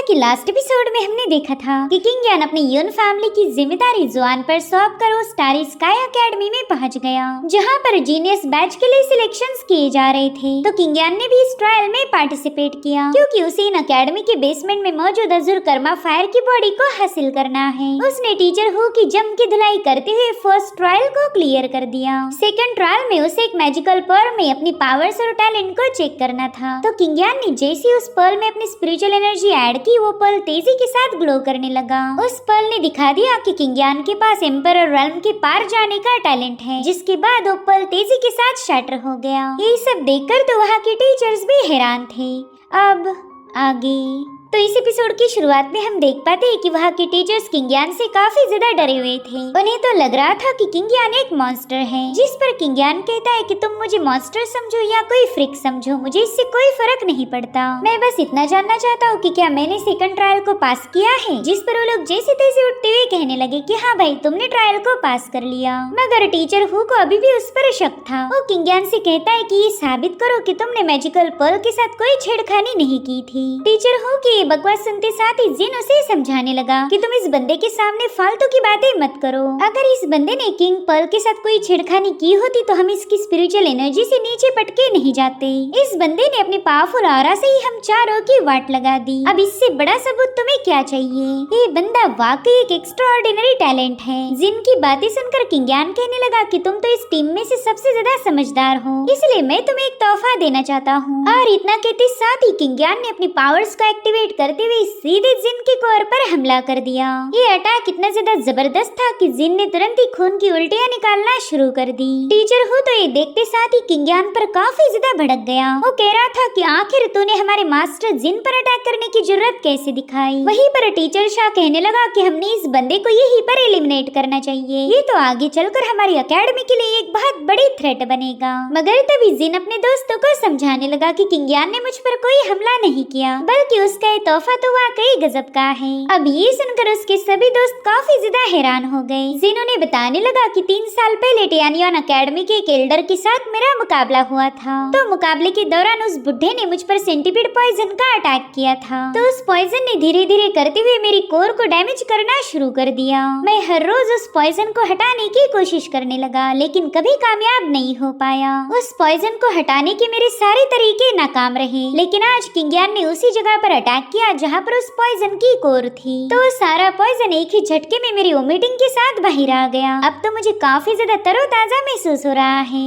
कि last episode में हमने देखा था कि किंग यान अपनी यून फैमिली की जिम्मेदारी जुआन पर सौंप कर वो स्टारी स्काई एकेडमी में पहुंच गया, जहां पर जीनियस बैच के लिए सिलेक्शंस किए जा रहे थे। तो किंग यान ने भी इस ट्रायल में पार्टिसिपेट किया, क्योंकि उसे इन एकेडमी के बेसमेंट में मौजूद अजुर कर्मा फायर की बॉडी को हासिल करना है। उसने टीचर हु की जम की धुलाई करते हुए फर्स्ट ट्रायल को क्लियर कर दिया। सेकंड ट्रायल में उसे एक मैजिकल पर्ल में अपनी पावर्स और टैलेंट को चेक करना था। तो किंग यान ने जैसे उस पर्ल में अपनी स्पिरिचुअल एनर्जी ऐड की, वो पर्ल तेजी के साथ ग्लो करने लगा। उस पर्ल ने दिखा दिया कि किंग यान के पास एम्परर रेल्म के पार जाने का टैलेंट है, जिसके बाद वो पर्ल तेजी के साथ शैटर हो गया। ये सब देखकर तो वहाँ के टीचर्स भी हैरान थे। अब आगे तो इस एपिसोड की शुरुआत में हम देख पाते हैं कि वहाँ के टीचर्स किंग यान से काफी ज्यादा डरे हुए थे। उन्हें तो लग रहा था कि किंग यान एक मॉन्स्टर है, जिस पर किंग यान कहता है कि तुम मुझे मॉन्स्टर समझो या कोई फ्रिक समझो, मुझे इससे कोई फर्क नहीं पड़ता। मैं बस इतना जानना चाहता हूँ कि क्या मैंने सेकंड ट्रायल को पास किया है। जिस पर वो लोग जैसे तैसे उठते हुए कहने लगे कि हाँ भाई, तुमने ट्रायल को पास कर लिया। मगर टीचर हु को अभी भी उस पर शक था। वो किंग यान से कहता है कि ये साबित करो कि तुमने मैजिकल पर्ल के साथ कोई छेड़खानी नहीं की थी। टीचर हु की बकवास सुनते साथ ही जिन उसे समझाने लगा कि तुम इस बंदे के सामने फालतू की बातें मत करो। अगर इस बंदे ने किंग पर्ल के साथ कोई छेड़खानी की होती तो हम इसकी स्पिरिचुअल एनर्जी से नीचे पटके नहीं जाते। इस बंदे ने अपनी पावरफुल ऑरा से ही हम चारों की वाट लगा दी। अब इससे बड़ा सबूत तुम्हें क्या चाहिए? ये बंदा वाकई एक एक्स्ट्राऑर्डिनरी टैलेंट है। जिन की बातें सुनकर किंग यान कहने लगा कि तुम तो इस टीम में से सबसे ज्यादा समझदार हो, इसलिए मैं तुम्हें एक तोहफा देना चाहता हूँ। और इतना कहते साथ ही किंग यान ने अपनी पावर्स को एक्टिवेट करते हुए सीधे जिन के कोर पर हमला कर दिया। ये अटैक इतना ज्यादा जबरदस्त था कि जिन ने तुरंत ही खून की उल्टियां निकालना शुरू कर दी। टीचर हु तो ये देखते साथ ही किंग यान पर काफी ज्यादा भड़क गया। वो कह रहा था कि आखिर तूने हमारे मास्टर जिन पर अटैक करने की जरूरत कैसे दिखाई। वहीं पर टीचर शाह कहने लगा कि हमने इस बंदे को यहीं पर एलिमिनेट करना चाहिए, ये तो आगे चलकर हमारी एकेडमी के लिए एक बहुत बड़ी थ्रेट बनेगा। मगर तभी जिन अपने दोस्तों को समझाने लगा कि किंग यान ने मुझ पर कोई हमला नहीं किया, बल्कि उसका ये तोहफा तो वाकई गजब का है। अब ये सुनकर उसके सभी दोस्त काफी ज्यादा हैरान हो गए। जिन्होंने बताने लगा कि 3 साल पहले टियानियन एकेडमी के एक एल्डर के साथ मेरा मुकाबला हुआ था। तो मुकाबले के दौरान उस बुढ़े ने मुझ पर सेंटीपीड पॉइजन का अटैक किया था। तो उस पॉइजन ने धीरे धीरे करते हुए मेरी कोर को डैमेज करना शुरू कर दिया। मैं हर रोज उस पॉइजन को हटाने की कोशिश करने लगा, लेकिन कभी कामयाब नहीं हो पाया। उस पॉइजन को हटाने के मेरे सारे तरीके नाकाम रहे, लेकिन आज किंग यान ने उसी जगह पर अटैक किया जहाँ पर उस पॉइजन की कोर थी। तो सारा पॉइजन एक ही झटके में मेरी वोमिटिंग के साथ बाहर आ गया। अब तो मुझे काफी ज्यादा तरोताजा महसूस हो रहा है।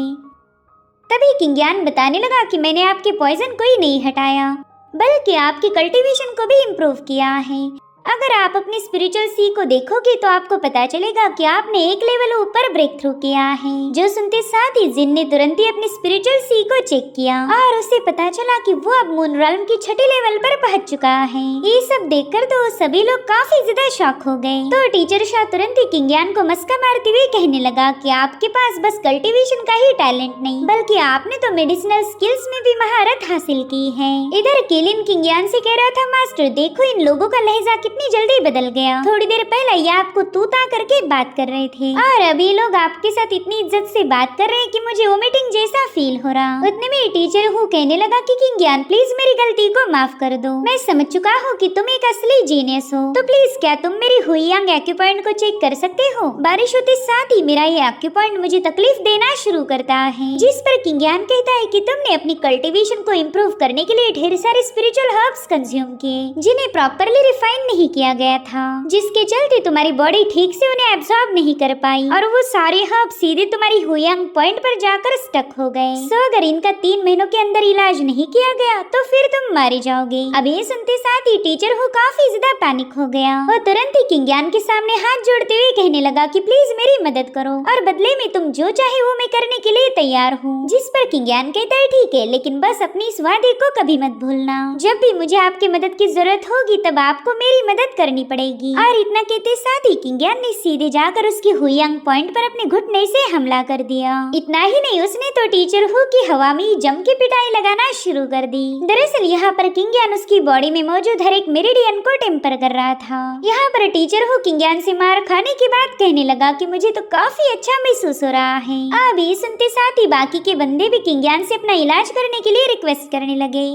तभी किंग यान बताने लगा कि मैंने आपके पॉइजन को ही नहीं हटाया, बल्कि आपकी कल्टीवेशन को भी इम्प्रूव किया है। अगर आप अपनी स्पिरिचुअल सी को देखोगे तो आपको पता चलेगा कि आपने एक लेवल ऊपर ब्रेक थ्रू किया है। जो सुनते साथ ही जिन ने तुरंत ही अपनी स्पिरिचुअल सी को चेक किया और उसे पता चला कि वो अब मून रेल्म की छठी लेवल पर पहुंच चुका है। ये सब देखकर तो सभी लोग काफी ज्यादा शॉक हो गए। तो टीचर शाह तुरंत ही किंग यान को मस्का मारते हुए कहने लगा कि आपके पास बस कल्टीवेशन का ही टैलेंट नहीं, बल्कि आपने तो मेडिसिनल स्किल्स में भी महारत हासिल की है। इधर केलिन किंग यान से कह रहा था, मास्टर देखो इन लोगों का लहजा कितनी जल्दी बदल गया। थोड़ी देर पहले ये आपको तू ता करके बात कर रहे थे और अभी लोग आपके साथ इतनी इज्जत से बात कर रहे हैं कि मुझे वोमिटिंग जैसा फील हो रहा। उतने में टीचर हु कहने लगा कि किंग यान प्लीज मेरी गलती को माफ कर दो। मैं समझ चुका हूँ कि तुम एक असली जीनियस हो, तो प्लीज क्या तुम मेरी हुईयांग एक्यूपॉइंट को चेक कर सकते हो? बारिश होते साथ ही मेरा ये एक्यूपॉइंट मुझे तकलीफ देना शुरू करता है। जिस पर किंग यान कहता है कि तुमने अपनी कल्टीवेशन को इम्प्रूव करने के लिए ढेर सारे स्पिरिचुअल हर्ब्स कंज्यूम किए, जिन्हें प्रॉपरली रिफाइन नहीं किया गया था, जिसके चलते तुम्हारी बॉडी ठीक से उन्हें एब्सॉर्ब नहीं कर पाई और वो सारे हर्ब सीधे तुम्हारी हुयांग पॉइंट पर जाकर स्टक हो गए। सो अगर इनका 3 महीनों के अंदर इलाज नहीं किया गया तो फिर तुम मारे जाओगे। अब ये सुनते साथ ही टीचर हु काफी ज्यादा पैनिक हो गया। वो तुरंत ही किंग यान के सामने हाथ जोड़ते हुए कहने लगा कि प्लीज मेरी मदद करो और बदले में तुम जो चाहे वो मैं करने के लिए तैयार हूँ। जिस पर किंग यान कहता है ठीक है, लेकिन बस अपनी इस वादे को कभी मत भूलना। जब भी मुझे आपकी मदद की जरूरत होगी तब आपको मेरी मदद करनी पड़ेगी। और इतना कहते साथ ही किंग यान ने सीधे जाकर उसकी हुयांग पॉइंट पर अपने घुटने से हमला कर दिया। इतना ही नहीं, उसने तो टीचर हु की हवा में जम के पिटाई लगाना शुरू कर दी। दरअसल यहाँ पर किंग यान उसकी बॉडी में मौजूद हर एक मेरिडियन को टेम्पर कर रहा था। यहाँ पर टीचर हु किंग यान से मार खाने के बाद कहने लगा कि मुझे तो काफी अच्छा महसूस हो रहा है। अब ये सुनते साथ ही बाकी के बंदे भी किंग यान से अपना इलाज करने के लिए रिक्वेस्ट करने लगे।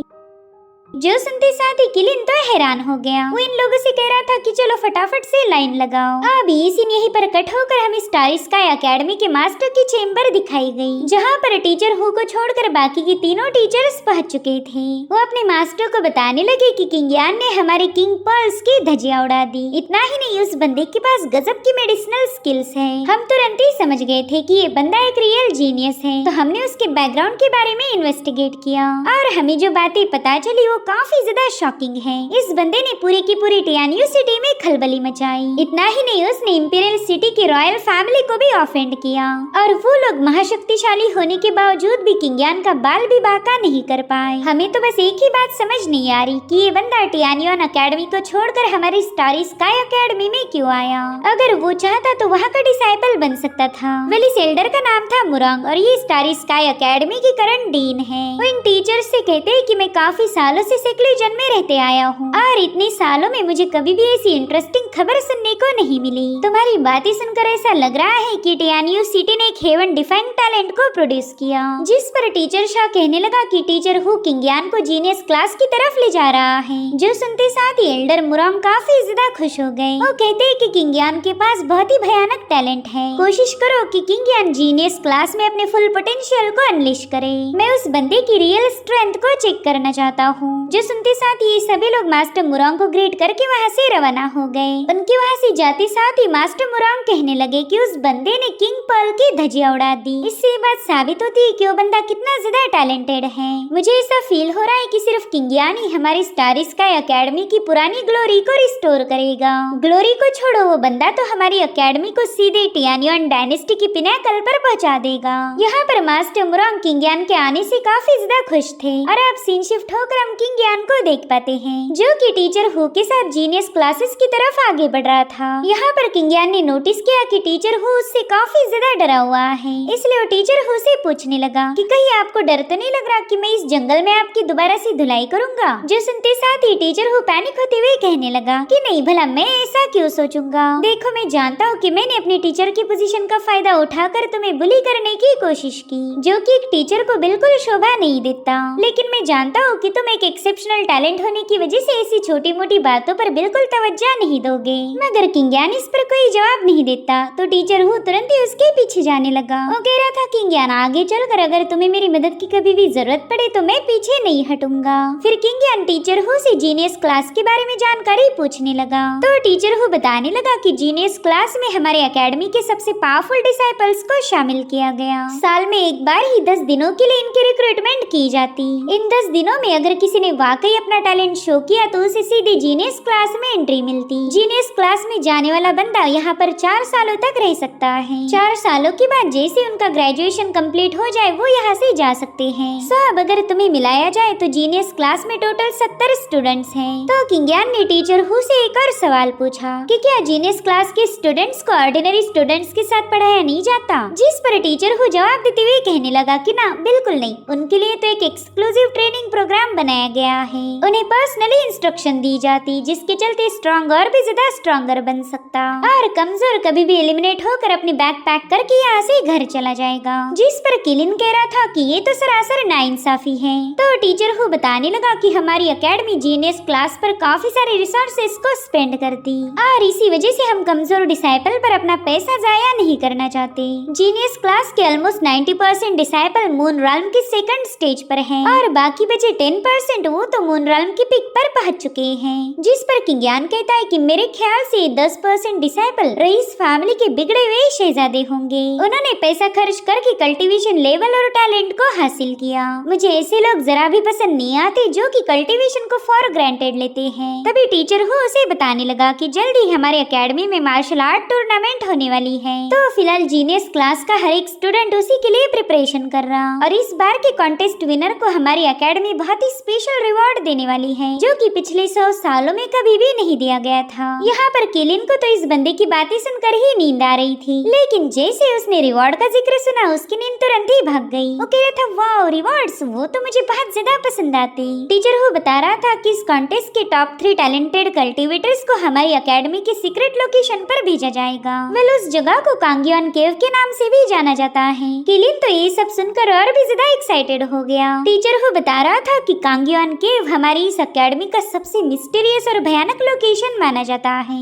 जो सुनते साथ ही किलिन तो हैरान हो गया। वो इन लोगों से कह रहा था कि चलो फटाफट से लाइन लगाओ। अब ये सीन यहीं पर कट होकर हमें स्टार स्काई एकेडमी के मास्टर की चेम्बर दिखाई गई, जहाँ पर टीचर हु को छोड़कर बाकी की तीनों टीचर्स पहुंच चुके थे। वो अपने मास्टर को बताने लगे कि किंग यान ने हमारे किंग पर्ल्स की धज्जियां उड़ा दी। इतना ही नहीं, उस बंदे के पास गजब की मेडिसिनल स्किल्स है। हम तुरंत ही समझ गए थे कि ये बंदा एक रियल जीनियस है, तो हमने उसके बैकग्राउंड के बारे में इन्वेस्टिगेट किया और हमें जो बातें पता चली वो काफी ज्यादा शॉकिंग है। इस बंदे ने पूरी की पूरी टियानियो सिटी में खलबली मचाई। इतना ही नहीं, उसने इंपीरियल सिटी की रॉयल फैमिली को भी ऑफेंड किया और वो लोग महाशक्तिशाली होने के बावजूद भी किंग यान का बाल भी बांका नहीं कर पाए। हमें तो बस एक ही बात समझ नहीं आ रही कि ये बंदा टियानियन एकेडमी को छोड़कर हमारी स्टार स्काई एकेडमी में क्यों आया। अगर वो चाहता तो वहाँ का डिसाइपल बन सकता था। वेल, इस एल्डर का नाम था मुरांग और ये स्टार स्काई एकेडमी की करंट डीन है। वो इन टीचर्स से कहते हैं कि मैं काफी सालों से सेक्लूजन में रहते आया हूँ और इतने सालों में मुझे कभी भी ऐसी इंटरेस्टिंग खबर सुनने को नहीं मिली। तुम्हारी बातें सुनकर ऐसा लग रहा है कि टियानियो सिटी ने एक हेवन डिफाइंग टैलेंट को प्रोड्यूस किया। जिस पर टीचर शाह कहने लगा कि टीचर हु किंग यान को जीनियस क्लास की तरफ ले जा रहा है। जो सुनते साथ ही एल्डर मुरांग काफी ज्यादा खुश हो गए। वो कहते हैं कि किंग यान के पास बहुत ही भयानक टैलेंट है। कोशिश करो कि किंग यान जीनियस क्लास में अपने फुल पोटेंशियल को अनलिश करे। मैं उस बंदे की रियल स्ट्रेंथ को चेक करना चाहता हूँ। जो सुनते साथ ही सभी लोग मास्टर मुरांग को ग्रेट करके वहाँ से रवाना हो गए। उनके वहाँ से जाते साथ ही मास्टर मुरांग कहने लगे कि उस बंदे ने किंग पर्ल की धज्जियां उड़ा दी। इससे ये बात साबित होती है कि वो बंदा कितना ज्यादा टैलेंटेड है। मुझे ऐसा फील हो रहा है कि सिर्फ किंग यान ही हमारी स्टार स्काई एकेडमी की पुरानी ग्लोरी को रिस्टोर करेगा। ग्लोरी को छोड़ो, वो बंदा तो हमारी एकेडमी को सीधे टियानियन डायनेस्टी की पिनाकल पर पहुंचा देगा। यहाँ पर मास्टर मुरांग किंग यान के आने से काफी ज्यादा खुश थे और अब सीन शिफ्ट होकर हम किंग यान को देख पाते हैं, जो कि टीचर हु के साथ जीनियस क्लासेस की तरफ आगे बढ़ रहा था। यहाँ पर किंग यान ने नोटिस किया कि टीचर हु उससे काफी ज्यादा डरा हुआ है, इसलिए वो टीचर हु से पूछने लगा कि कहीं आपको डर तो नहीं लग रहा कि मैं इस जंगल में आपकी दोबारा से धुलाई करूंगा। जो सुनते साथ ही टीचर हु पैनिक होते हुए कहने लगा कि नहीं, भला मैं ऐसा क्यों सोचूंगा। देखो, मैं जानता हूँ कि मैंने अपने टीचर की पोजीशन का फायदा उठाकर तुम्हें बुली करने की कोशिश की, जो कि एक टीचर को बिल्कुल शोभा नहीं देता। लेकिन मैं जानता हूँ कि तुम एक एक्सेप्शनल टैलेंट होने की वजह से ऐसी छोटी मोटी बातों पर बिल्कुल तवज्जो नहीं दोगे। मगर किंग यान इस पर कोई जवाब नहीं देता तो टीचर हु तुरंत ही उसके पीछे जाने लगा। वो कह रहा था किंग यान, आगे चलकर अगर तुम्हें मेरी मदद की कभी भी जरूरत पड़े तो मैं पीछे नहीं हटूंगा। फिर किंग यान टीचर हु से जीनियस क्लास के बारे में जानकारी पूछने लगा तो टीचर हु बताने लगा कि जीनियस क्लास में हमारे एकेडमी के सबसे पावरफुल डिसाइपल्स को शामिल किया गया। साल में एक बार ही 10 दिनों के लिए इनकी रिक्रूटमेंट की जाती। इन 10 दिनों में अगर किसी ने वाकई अपना टैलेंट शो किया तो उसे सीधी जीनियस क्लास में एंट्री मिलती। जीनियस क्लास में जाने वाला बंदा यहाँ पर 4 सालों तक रह सकता है। 4 सालों के बाद जैसे उनका ग्रेजुएशन कंप्लीट हो जाए वो यहाँ से जा सकते हैं। अब अगर तुम्हें मिलाया जाए तो जीनियस क्लास में टोटल 70 स्टूडेंट्स हैं। तो किंग यान ने टीचर हु से एक और सवाल पूछा कि क्या जीनियस क्लास के स्टूडेंट्स को ऑर्डिनरी स्टूडेंट्स के साथ पढ़ाया नहीं जाता। जिस पर टीचर हु जवाब देते हुए कहने लगा कि ना, बिल्कुल नहीं, उनके लिए तो एक एक्सक्लूसिव ट्रेनिंग प्रोग्राम बनाया गया है। उन्हें पर्सनली इंस्ट्रक्शन दी जाती, जिसके चलते स्ट्रॉन्ग और भी ज्यादा स्ट्रॉन्गर बन सकता और कमजोर कभी भी एलिमिनेट होकर अपने बैग पैक करके यहाँ से घर चला जाएगा। जिस पर किलिन कह रहा था कि ये तो सरासर नाइंसाफी है। तो टीचर हु बताने लगा कि हमारी एकेडमी जीनियस क्लास पर काफी सारे रिसोर्सेस को स्पेंड करती और इसी वजह से हम कमजोर डिसाइपल पर अपना पैसा जाया नहीं करना चाहते। जीनियस क्लास के ऑलमोस्ट 90% डिसाइपल मून रॉल्म के सेकंड स्टेज पर हैं और बाकी बचे 10% वो तो मून रॉल्म की पिक पर पहुंच चुके हैं। जिस पर किंग यान कहता है कि मेरे ख्याल से 10% डिसाइपल रईस फैमिली के बिगड़े हुए शहजादे होंगे। उन्होंने पैसा खर्च करके कल्टीवेशन लेवल और टैलेंट को हासिल किया। मुझे ऐसे लोग जरा भी पसंद नहीं आते जो कि कल्टीवेशन को फॉर ग्रांटेड लेते हैं। तभी टीचर हु उसे बताने लगा कि जल्दी हमारे एकेडमी में मार्शल आर्ट टूर्नामेंट होने वाली है। तो फिलहाल जीनियस क्लास का हर एक स्टूडेंट उसी के लिए प्रिपरेशन कर रहा और इस बार के कॉन्टेस्ट विनर को हमारी एकेडमी बहुत ही स्पेशल रिवॉर्ड देने वाली है, जो कि पिछले 100 सालों में कभी भी नहीं दिया गया था। यहाँ पर किलिन को तो इस बंदे की बातें सुनकर ही नींद आ रही थी, लेकिन जैसे उसने रिवॉर्ड का जिक्र सुना उसकी नींद तुरंत ही भाग गई। वो कह रहा था, वाओ रिवॉर्ड्स, वो तो मुझे बहुत ज्यादा पसंद आते। टीचर हु बता रहा था कि इस कॉन्टेस्ट के टॉप 3 टैलेंटेड कल्टीवेटर्स को हमारी एकेडमी के सीक्रेट लोकेशन पर भेजा जाएगा। वेल, उस जगह को कांगियन केव के नाम से भी जाना जाता है। किलिन तो ये सब सुनकर और भी ज्यादा एक्साइटेड हो गया। टीचर हु बता रहा था कि कांगियन जुआन केव हमारी इस अकेडमी का सबसे मिस्टीरियस और भयानक लोकेशन माना जाता है।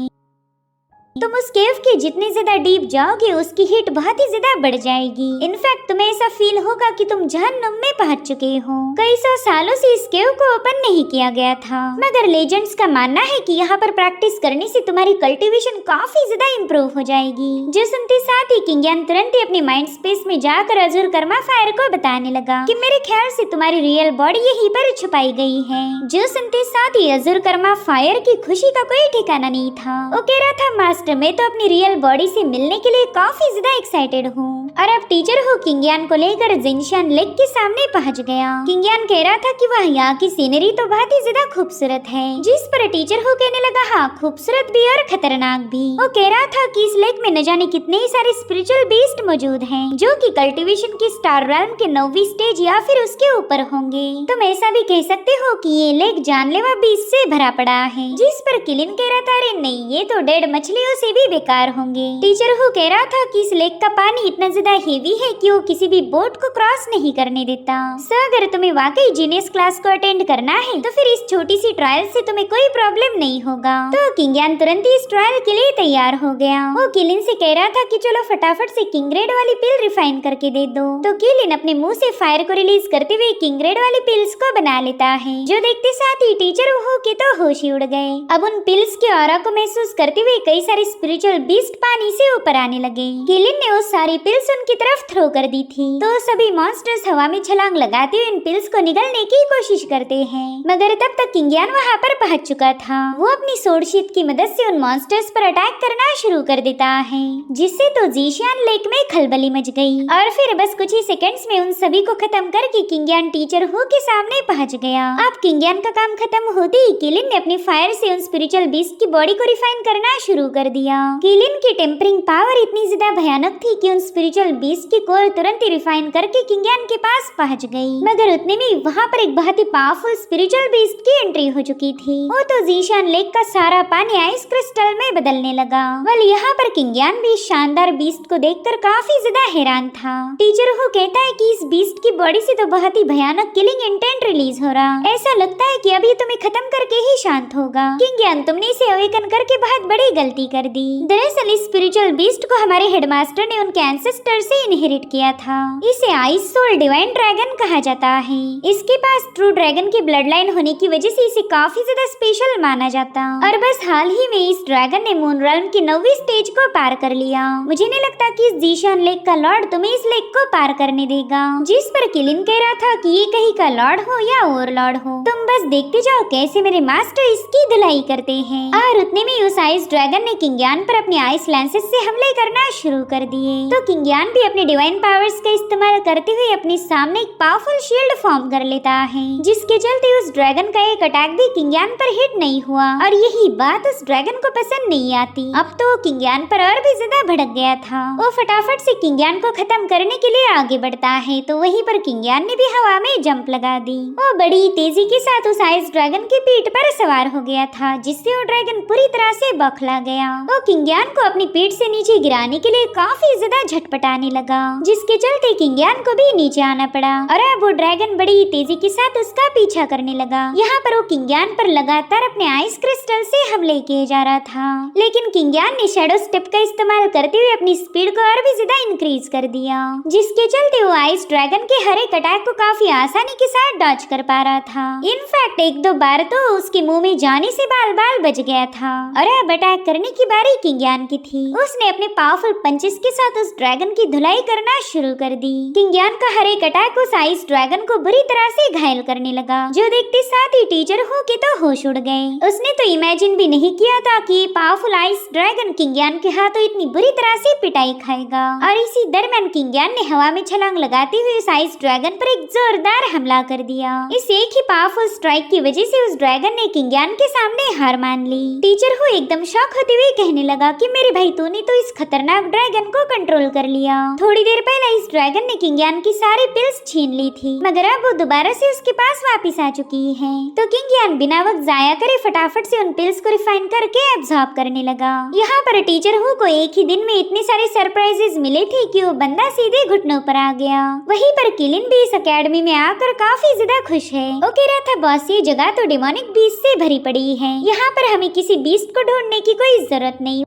तुम उस केव के जितने ज्यादा डीप जाओगे उसकी हीट बहुत ही ज्यादा बढ़ जाएगी। इनफैक्ट तुम्हें ऐसा फील होगा कि तुम जहन्नुम में पहुंच चुके हो। कई सौ सालों से इस केव को ओपन नहीं किया गया था, मगर लेजेंड्स का मानना है कि यहाँ पर प्रैक्टिस करने से तुम्हारी कल्टीवेशन काफी ज्यादा इम्प्रूव हो जाएगी। जो सुनते साथ ही किंगयान तुरंत ही अपने माइंड स्पेस में जाकर अजुर कर्मा फायर को बताने लगा कि मेरे ख्याल से तुम्हारी रियल बॉडी यहीं पर छुपाई गई है। जो सुनते साथ ही अजुर कर्मा फायर की खुशी का कोई ठिकाना नहीं था। वो कह रहा था मास्टर मैं तो अपनी रियल बॉडी से मिलने के लिए काफी ज्यादा एक्साइटेड हूँ। और अब टीचर हो किंगयान को लेकर जिनशान लेक के सामने पहुँच गया। किंगयान कह रहा था कि वह यहाँ की सीनरी तो बहुत ही ज्यादा खूबसूरत है, जिस पर टीचर हो कहने लगा हाँ खूबसूरत भी और खतरनाक भी। वो कह रहा था कि इस लेक में न जाने कितने ही सारे स्पिरिचुअल बीस्ट मौजूद हैं, जो कि कल्टीवेशन की स्टार रेल्म के 9वीं स्टेज या फिर उसके ऊपर होंगे। तुम ऐसा भी कह सकते हो कि ये लेक जानलेवा बीस्ट से भरा पड़ा है। जिस पर किलिन कह रहा था अरे नहीं ये तो डेड मछलियों से भी बेकार होंगे। टीचर हो कह रहा था कि इस लेक का पानी इतना ज्यादा हेवी है कि वो किसी भी बोट को क्रॉस नहीं करने देता। सो अगर तुम्हें वाकई जीनियस क्लास को अटेंड करना है तो फिर इस छोटी सी ट्रायल से तुम्हें कोई प्रॉब्लम नहीं होगा। तो किंगयान तुरंत ही इस ट्रायल के लिए तैयार हो गया। वो किलिन से कह रहा था कि चलो फटाफट से किंगरेड वाली पिल रिफाइन करके दे दो। तो किलिन अपने मुंह से फायर को रिलीज करते हुए किंगरेड वाली पिल्स को बना लेता है, जो देखते साथ ही टीचर हो के तो होश ही उड़ गए। अब उन पिल्स के ऑरा को महसूस करते हुए कई सारे स्पिरिचुअल बीस्ट पानी से ऊपर आने लगे। किलिन ने वो सारी पिल्स उनकी तरफ थ्रो कर दी थी, तो सभी मॉन्स्टर्स हवा में छलांग लगाते हुए इन पिल्स को निगलने की कोशिश करते हैं। मगर तब तक किंगयान वहाँ पर पहुँच चुका था। वो अपनी सोर्ड शीट की मदद से उन मॉन्स्टर्स पर अटैक करना शुरू कर देता है, जिससे तो जीशियान लेक में खलबली मच गई। और फिर बस कुछ ही सेकंड्स में उन सभी को खत्म करके किंगयान टीचर हो के सामने पहुँच गया। अब किंगयान का काम खत्म होते ही किलिन ने अपने फायर से उन स्पिरिचुअल बीस्ट की बॉडी को रिफाइन करना शुरू कर दिया। किलिन की टेम्परिंग पावर इतनी ज्यादा भयानक थी कि उन स्पिरिचुअल बीस्ट की कोर तुरंत ही रिफाइन करके किंगयान के पास पहुंच गई। मगर उतने में वहां पर एक बहुत ही पावरफुल स्पिरिचुअल बीस्ट की एंट्री हो चुकी थी। वो तो जीशान लेक का सारा पानी आइस क्रिस्टल में बदलने लगा। वल यहाँ पर किंगयान भी शानदार बीस्ट को देखकर काफी ज्यादा हैरान था। टीचर हो कहता है कि इस बीस्ट की बॉडी से तो बहुत ही भयानक किलिंग इंटेंट रिलीज हो रहा, ऐसा लगता है कि अभी तुम्हें खत्म करके ही शांत होगा। किंगयान तुमने इसे अवेकन करके बहुत बड़ी गलती कर दी। दरअसल इस स्पिरिचुअल बीस्ट को हमारे हेडमास्टर ने उनके एंसेस्टर से इनहेरिट किया था। इसे आइस सोल डिवाइन ड्रैगन कहा जाता है। इसके पास ट्रू ड्रैगन की ब्लड लाइन होने की वजह से इसे काफी ज्यादा स्पेशल माना जाता। और बस हाल ही में इस ड्रैगन ने मून रेल्म की 9वीं स्टेज को पार कर लिया। मुझे नहीं लगता कि इस जीशान लेक का लॉर्ड तुम्हें इस लेक को पार करने देगा। जिस पर किलिन कह रहा था कि ये कहीं का लॉर्ड हो या ओवरलॉर्ड हो, तुम बस देखते जाओ कैसे मेरे मास्टर इसकी धुलाई करते हैं। और उतने में उस आइस ड्रैगन ने किंगयान पर अपने आइस लैंसेस से हमले करना शुरू कर दिए। तो किंगयान भी अपने डिवाइन पावर्स का इस्तेमाल करते हुए अपने सामने एक पावरफुल शील्ड फॉर्म कर लेता है, जिसके चलते उस ड्रैगन का एक अटैक भी किंगयान पर हिट नहीं हुआ। और यही बात उस ड्रैगन को पसंद नहीं आती। अब तो किंगयान पर और भी ज्यादा भड़क गया था। वो फटाफट से किंगयान को खत्म करने के लिए आगे बढ़ता है, तो वहीं पर किंगयान ने भी हवा में जंप लगा दी। वो बड़ी तेजी के साथ उस आइस ड्रैगन की पीठ पर सवार हो गया था, जिससे वो ड्रैगन पूरी तरह से बौखला गया। वो किंगयान को अपनी पीठ से नीचे गिराने के लिए काफी ज्यादा झटपटाने लगा, जिसके चलते किंगयान को भी नीचे आना पड़ा। और अब वो ड्रैगन बड़ी तेजी के साथ उसका पीछा करने लगा। यहाँ पर वो किंगयान पर लगातार अपने आइस क्रिस्टल से हमले किए जा रहा था, लेकिन किंगयान ने शैडो स्टेप का इस्तेमाल करते हुए अपनी स्पीड को और भी ज्यादा इंक्रीज कर दिया, जिसके चलते वो आइस ड्रैगन के हर एक अटैक को काफी आसानी के साथ डॉज कर पा रहा था। इनफैक्ट एक दो बार तो उसके मुंह में जाने से बाल बाल बच गया था। और अब अटैक करने की बारी किंगयान की थी। उसने अपने पावरफुल पंचेस के साथ उस ड्रैगन की धुलाई करना शुरू कर दी। किंगयान का हर एक अटैक उस आइस ड्रैगन को बुरी तरह से घायल करने लगा, जो देखते साथ ही टीचर हो के तो होश उड़ गए। उसने तो इमेजिन भी नहीं किया था कि पावरफुल आइस ड्रैगन किंगयान के हाथों इतनी बुरी तरह से पिटाई खाएगा। और इसी दरमियान किंगयान ने हवा में छलांग लगाते हुए उस आइस ड्रैगन पर एक जोरदार हमला कर दिया। इस एक ही पावरफुल स्ट्राइक की वजह से उस ड्रैगन ने किंगयान के सामने हार मान ली। टीचर हो एकदम शॉक होते हुए कहने लगा कि मेरे भाई तूने तो इस खतरनाक ड्रैगन को कंट्रोल कर लिया। लिया। थोड़ी देर पहले इस ड्रैगन ने किंगयान की सारी पिल्स छीन ली थी, मगर अब वो दोबारा से उसके पास वापस आ चुकी है। तो किंगयान बिना वक्त जाया करे फटाफट से उन पिल्स को रिफाइन करके एब्जॉर्ब करने लगा। यहाँ पर टीचर हु को एक ही दिन में इतने सारे सरप्राइजेस मिले थे कि वो बंदा सीधे घुटनों पर आ गया। वहीं पर किलिन भी इस अकेडमी में आकर काफी ज्यादा खुश है। वो कह रहा था बॉस ये जगह तो डेमोनिक बीस्ट से भरी पड़ी है, यहाँ पर हमें किसी बीस्ट को ढूंढने की कोई जरूरत नहीं,